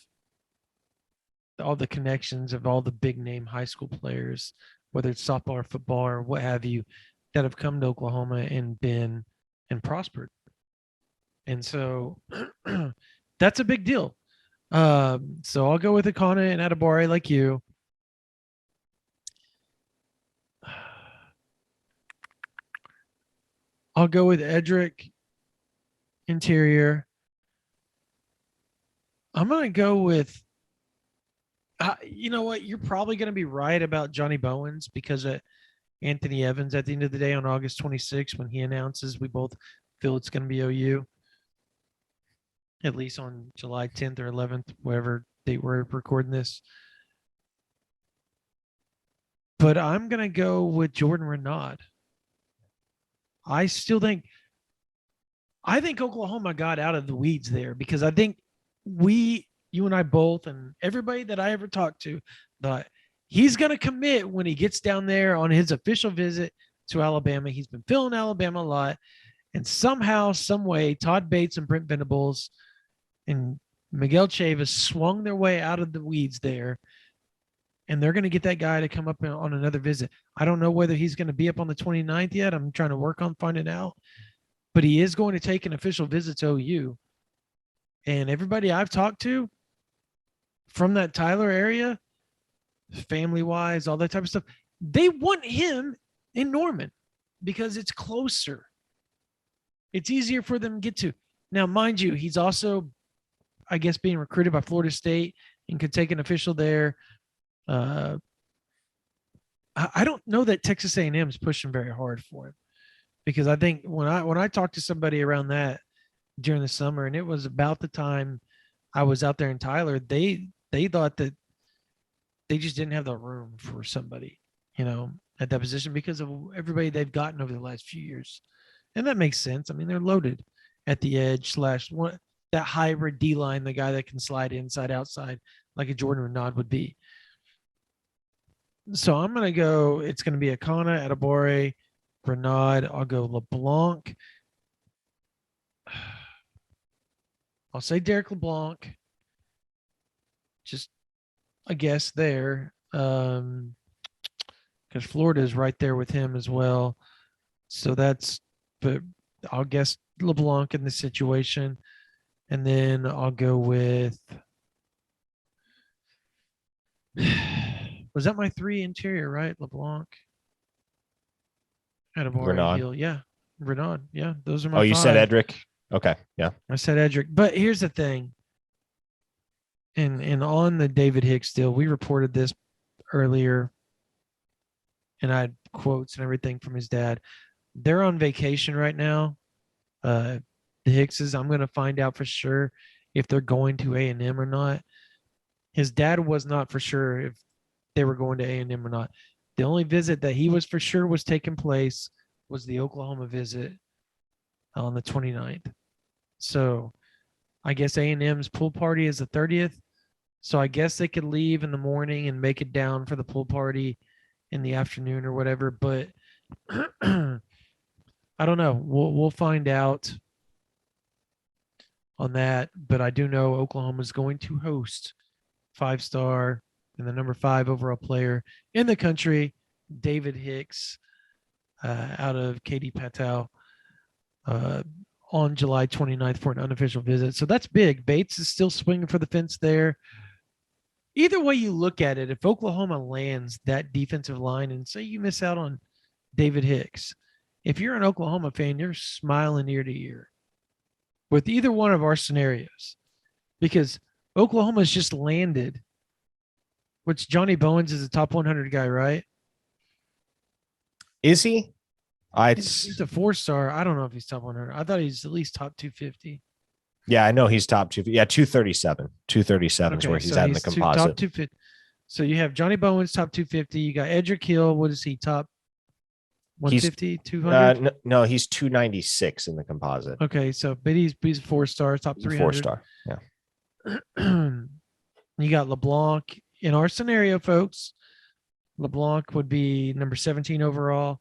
all the connections of all the big name high school players, whether it's softball or football or what have you, that have come to Oklahoma and been and prospered. And so that's a big deal. So I'll go with Akana and Adibare like you. I'll go with Edric interior. I'm going to go with, you know what? You're probably going to be right about Johnny Bowens because of Anthony Evans at the end of the day on August 26th when he announces we both feel it's going to be OU. At least on July 10th or 11th, whatever date we're recording this. But I'm going to go with Jordan Renaud. I think Oklahoma got out of the weeds there because I think you and I both, and everybody that I ever talked to, thought he's going to commit when he gets down there on his official visit to Alabama. He's been feeling Alabama a lot. And somehow, some way, Todd Bates and Brent Venables and Miguel Chavis swung their way out of the weeds there. And they're going to get that guy to come up on another visit. I don't know whether he's going to be up on the 29th yet. I'm trying to work on finding out. But he is going to take an official visit to OU. And everybody I've talked to from that Tyler area, family-wise, all that type of stuff, they want him in Norman because it's closer. It's easier for them to get to. Now, mind you, he's also, I guess, being recruited by Florida State and could take an official there. I don't know that Texas A&M is pushing very hard for him because I think when I talked to somebody around that during the summer, and it was about the time I was out there in Tyler, they thought that they just didn't have the room for somebody, at that position because of everybody they've gotten over the last few years. And that makes sense. I mean, they're loaded at the edge / one, that hybrid D line, the guy that can slide inside, outside, like a Jordan Renaud would be. So I'm going to go, it's going to be Akana, Adebawore, Renaud. I'll go LeBlanc. I'll say Derek LeBlanc. Just a guess there. Because Florida is right there with him as well. So but I'll guess LeBlanc in this situation. And then I'll go with, was that my 3 interior, right? LeBlanc, Adebawore, Hill. Yeah. Renaud. Yeah. Those are my 5. You said Edric. Okay. Yeah. I said Edric. But here's the thing. And on the David Hicks deal, we reported this earlier, and I had quotes and everything from his dad. They're on vacation right now. The Hickses, I'm going to find out for sure if they're going to A&M or not. His dad was not for sure if they were going to A&M or not. The only visit that he was for sure was taking place was the Oklahoma visit on the 29th. So I guess A&M's pool party is the 30th. So I guess they could leave in the morning and make it down for the pool party in the afternoon or whatever. But I don't know. We'll find out on that. But I do know Oklahoma is going to host 5-star and the number 5 overall player in the country, David Hicks, out of KD Patel, on July 29th for an unofficial visit. So that's big. Bates is still swinging for the fence there. Either way you look at it, if Oklahoma lands that defensive line and say you miss out on David Hicks, if you're an Oklahoma fan, you're smiling ear to ear with either one of our scenarios, because Oklahoma's just landed, which Johnny Bowens is a top 100 guy, right? Is he? He's a 4-star. I don't know if he's top 100. I thought he's at least top 250. Yeah, I know he's top 2. Yeah, 237. 237 is where he's at in the composite. Top 250. So you have Johnny Bowens top 250. You got Edric Hill. What is he, top 150, 200? No, he's 296 in the composite. Okay, so but he's a 4-star, top 300. 4-star. Yeah. You got LeBlanc in our scenario, folks. LeBlanc would be number 17 overall.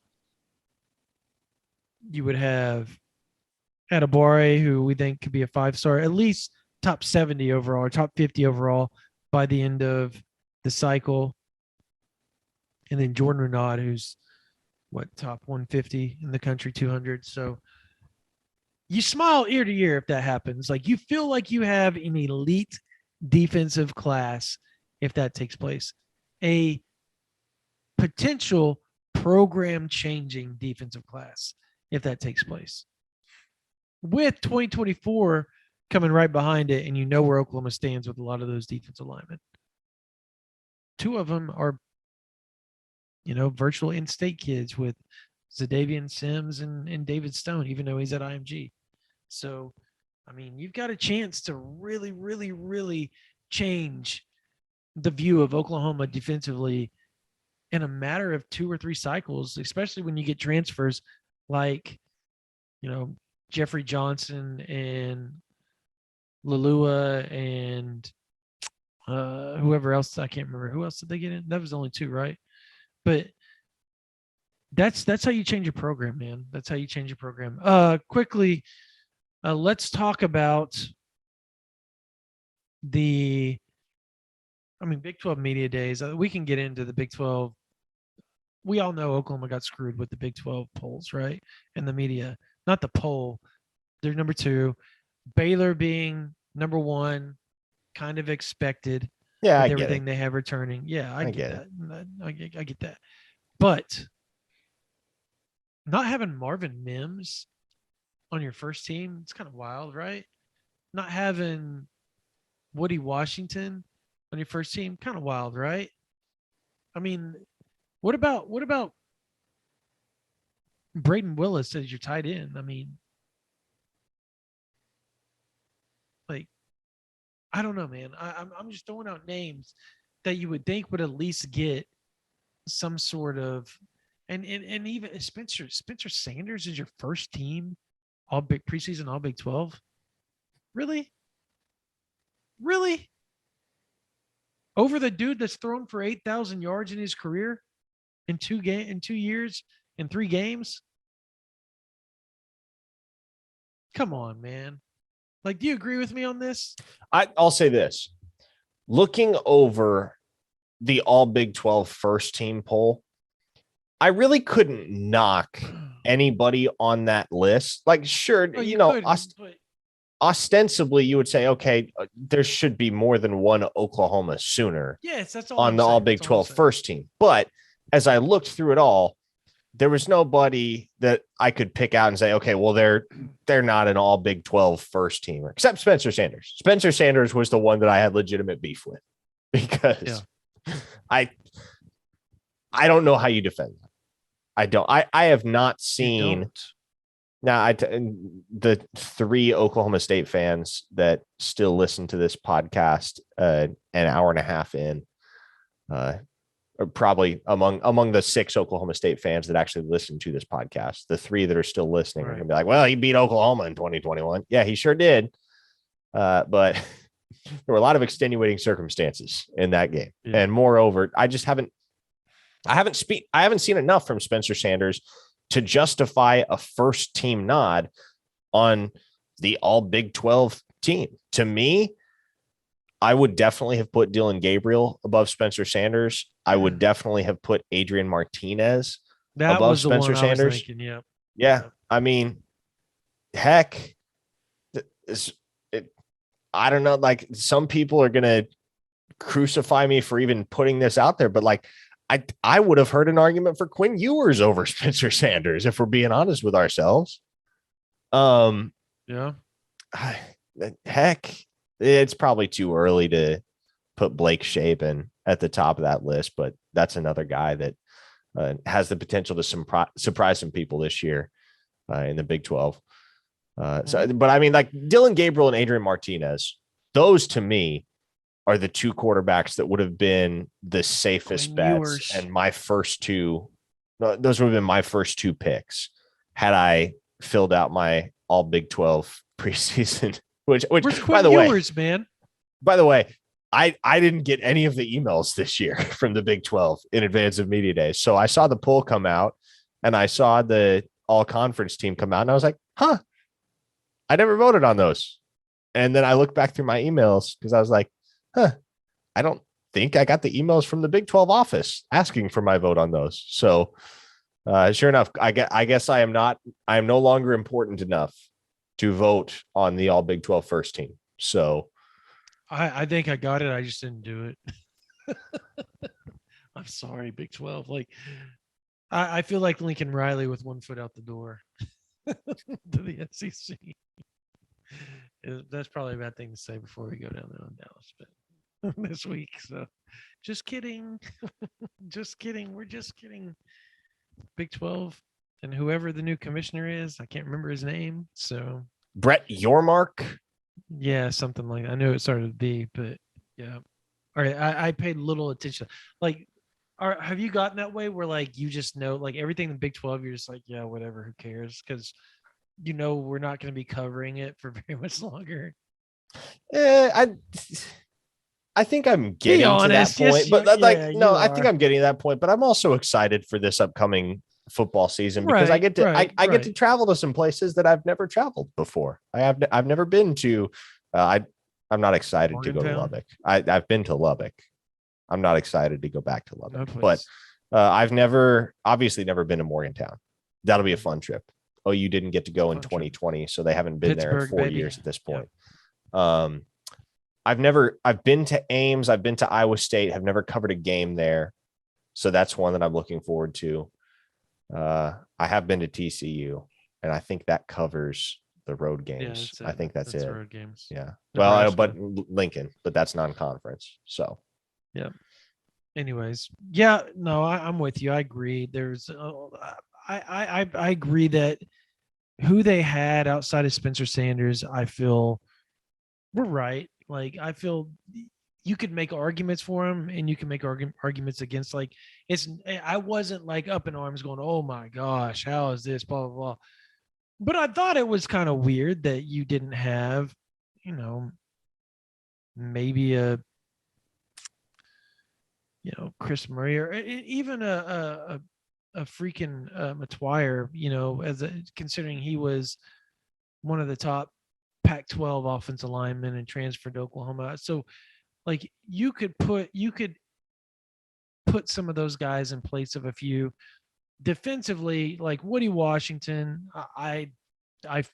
You would have Adebawore, who we think could be a 5-star, at least top 70 overall or top 50 overall by the end of the cycle. And then Jordan Renaud, who's top 150 in the country, 200. So you smile ear to ear if that happens. Like, you feel like you have an elite defensive class if that takes place. A potential program changing defensive class if that takes place. With 2024 coming right behind it, and you know where Oklahoma stands with a lot of those defensive linemen. 2 of them are, virtual in-state kids with Zadavian Sims and David Stone, even though he's at IMG. So, I mean, you've got a chance to really, really, really change the view of Oklahoma defensively in a matter of 2 or 3 cycles, especially when you get transfers like, Jeffrey Johnson and Lalua and whoever else. I can't remember. Who else did they get in? That was only 2, right? But that's how you change your program, man. That's how you change your program. Quickly, let's talk about Big 12 media days. We can get into the Big 12. We all know Oklahoma got screwed with the Big 12 polls, right? And the media, not the poll. They're number 2. Baylor being number 1, kind of expected. Yeah, with everything they have returning. Yeah, I get that. I get that. But not having Marvin Mims on your first team, it's kind of wild, right? Not having Woody Washington on your first team, kind of wild, right? I mean, what about Braden Willis as your tight end? I mean, I don't know, man. I'm just throwing out names that you would think would at least get some sort of, and even Spencer Sanders is your first team all big preseason, all Big 12. Really? Over the dude that's thrown for 8,000 yards in his career in 2 years, in 3 games? Come on, man. Like, do you agree with me on this? I'll say this. Looking over the all Big 12 first team poll, I really couldn't knock anybody on that list. Like, sure, ostensibly you would say, okay, there should be more than one Oklahoma Sooner that's all on the all Big 12 first team. But as I looked through it all, there was nobody that I could pick out and say, okay, well, they're not an all Big 12 first teamer, except Spencer Sanders. Spencer Sanders was the one that I had legitimate beef with because I don't know how you defend that. I have not seen. Now, the 3 Oklahoma State fans that still listen to this podcast an hour and a half in, are probably among the 6 Oklahoma State fans that actually listen to this podcast, the 3 that are still listening are going to be like, well, he beat Oklahoma in 2021. Yeah, he sure did. But there were a lot of extenuating circumstances in that game. Yeah. And moreover, I haven't seen enough from Spencer Sanders to justify a first team nod on the all Big 12 team. To me, I would definitely have put Dylan Gabriel above Spencer Sanders. I would definitely have put Adrian Martinez above Spencer Sanders. Yeah. I mean, heck, I don't know. Like, some people are going to crucify me for even putting this out there, but like, I would have heard an argument for Quinn Ewers over Spencer Sanders, if we're being honest with ourselves. Heck, it's probably too early to put Blake Shapen at the top of that list, but that's another guy that has the potential to surprise some people this year in the Big 12. But I mean, like Dylan Gabriel and Adrian Martinez, those to me are the 2 quarterbacks that would have been the safest bets. And my first 2, those would have been my first 2 picks had I filled out my all Big 12 preseason, which by the way, I didn't get any of the emails this year from the Big 12 in advance of media day. So I saw the poll come out and I saw the all conference team come out and I was like, I never voted on those. And then I looked back through my emails because I was like, I don't think I got the emails from the Big 12 office asking for my vote on those. So sure enough, I guess I am no longer important enough to vote on the all Big 12 first team. So I think I got it. I just didn't do it. I'm sorry, Big 12. Like, I feel like Lincoln Riley with 1 foot out the door to the SEC. That's probably a bad thing to say before we go down there on Dallas, but this week. So just kidding. Just kidding. We're just kidding. Big 12 and whoever the new commissioner is, I can't remember his name. So Brett Yormark. Yeah, something like that. I knew it started with B, but yeah. All right. I paid little attention. Like, have you gotten that way where like you just know like everything in the Big 12, you're just like, yeah, whatever, who cares? Because we're not going to be covering it for very much longer. I think I'm getting to that point, but I think I'm getting to that point, but I'm also excited for this upcoming football season because I get to travel to some places that I've never traveled before. I've never been to, I'm not excited to go to Lubbock. I've been to Lubbock. I'm not excited to go back to Lubbock, but I've obviously never been to Morgantown. That'll be a fun trip. Oh, you didn't get to go in 2020, so they haven't been there in 4 years at this point. Yep. I've been to Ames. I've been to Iowa State, have never covered a game there. So that's one that I'm looking forward to. I have been to TCU and I think that covers the road games. I think that's it. Road games. Yeah. Nebraska. Well, but Lincoln, but that's non-conference. So, yeah. Anyways. Yeah, no, I'm with you. I agree. I agree that who they had outside of Spencer Sanders, I feel we're right. Like, I feel you could make arguments for him and you can make arguments against. Like, I wasn't like up in arms going, oh my gosh, how is this, blah, blah, blah. But I thought it was kind of weird that you didn't have, maybe Chris Murray or even a freaking Matwire, considering he was one of the top Pac-12 offensive linemen and transferred to Oklahoma. So like you could put some of those guys in place of a few. Defensively, like Woody Washington, I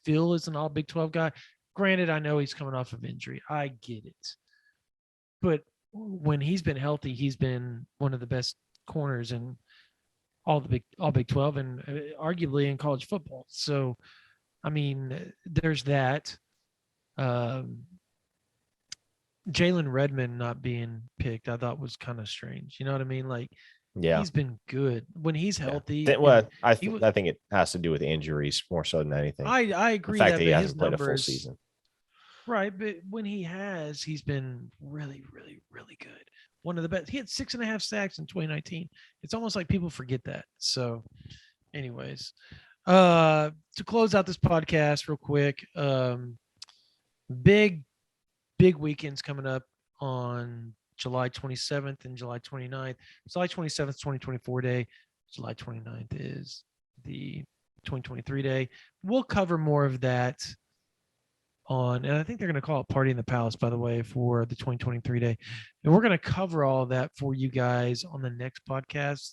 feel is an all Big 12 guy. Granted, I know he's coming off of injury. I get it. But when he's been healthy, he's been one of the best corners in all Big 12 and arguably in college football. So, I mean, there's that. Jalen Redmond not being picked, I thought was kind of strange. You know what I mean? Like, Yeah, he's been good when he's healthy. I think it has to do with injuries more so than anything. I agree the fact that he hasn't his played numbers, a full season. Right, but when he's been really, really, really good. One of the best. He had 6.5 sacks in 2019. It's almost like people forget that. So, anyways, to close out this podcast real quick, big weekends coming up on July 27th and July 29th. July 27th, 2024 day. July 29th is the 2023 day. We'll cover more of that and I think they're going to call it Party in the Palace, by the way, for the 2023 day. And we're going to cover all of that for you guys on the next podcast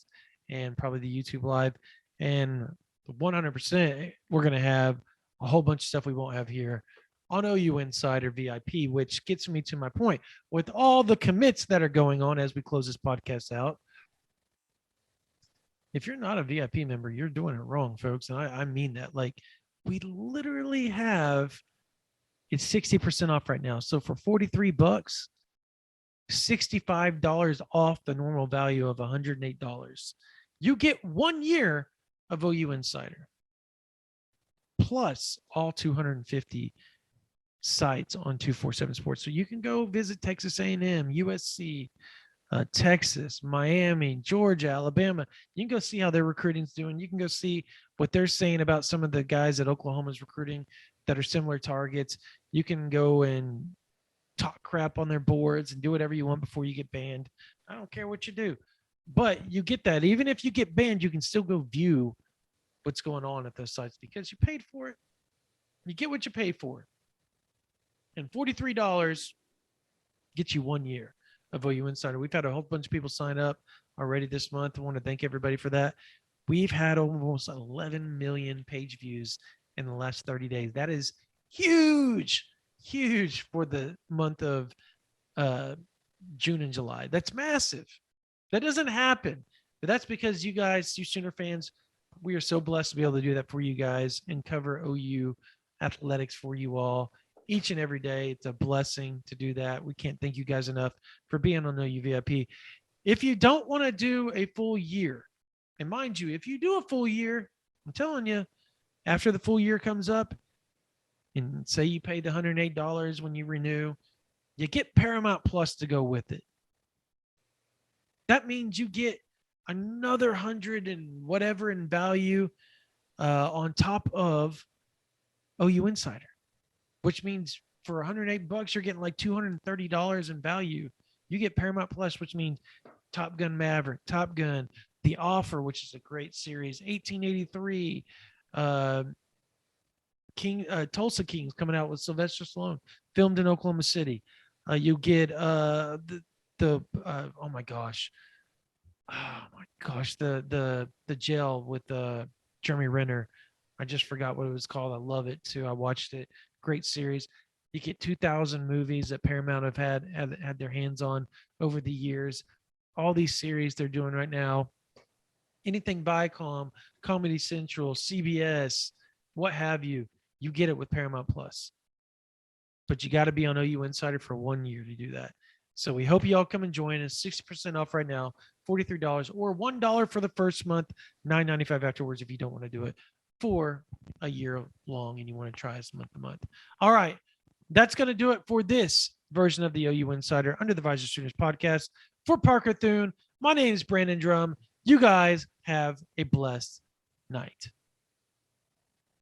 and probably the YouTube live. And 100%, we're going to have a whole bunch of stuff we won't have here on OU Insider VIP, which gets me to my point. With all the commits that are going on as we close this podcast out, if you're not a VIP member, you're doing it wrong, folks. And I mean that. Like, we literally have, it's 60% off right now. So for $43, $65 off the normal value of $108. You get 1 year of OU Insider, plus all 250 sites on 247 Sports. So you can go visit Texas A&M, USC, Texas, Miami, Georgia, Alabama. You can go see how their recruiting's doing. You can go see what they're saying about some of the guys that Oklahoma's recruiting that are similar targets. You can go and talk crap on their boards and do whatever you want before you get banned. I don't care what you do, but you get that. Even if you get banned, you can still go view what's going on at those sites because you paid for it. You get what you pay for. And $43 gets you 1 year of OU Insider. We've had a whole bunch of people sign up already this month. I want to thank everybody for that. We've had almost 11 million page views in the last 30 days. That is huge for the month of June and July. That's massive. That doesn't happen. But that's because you guys, you Sooner fans, we are so blessed to be able to do that for you guys and cover OU athletics for you all each and every day. It's a blessing to do that. We can't thank you guys enough for being on OU VIP. If you don't want to do a full year, and mind you, if you do a full year, I'm telling you, after the full year comes up, and say you paid $108 when you renew, you get Paramount Plus to go with it. That means you get another 100 and whatever in value on top of OU Insider, which means for $108, you're getting like $230 in value. You get Paramount Plus, which means Top Gun Maverick, Top Gun, The Offer, which is a great series, 1883, Tulsa Kings coming out with Sylvester Stallone, filmed in Oklahoma City. You get oh my gosh, the jail with Jeremy Renner. I just forgot what it was called. I love it too. I watched it. Great series. You get 2,000 movies that Paramount have had their hands on over the years. All these series they're doing right now. Anything Viacom, Comedy Central, CBS, what have you. You get it with Paramount Plus. But you got to be on OU Insider for 1 year to do that. So we hope you all come and join us. 60% off right now, $43 or $1 for the first month, $9.95 afterwards if you don't want to do it for a year long and you want to try us month to month. All right. That's going to do it for this version of the OU Insider Under the Visor Sooners podcast. For Parker Thune, my name is Brandon Drumm. You guys have a blessed night.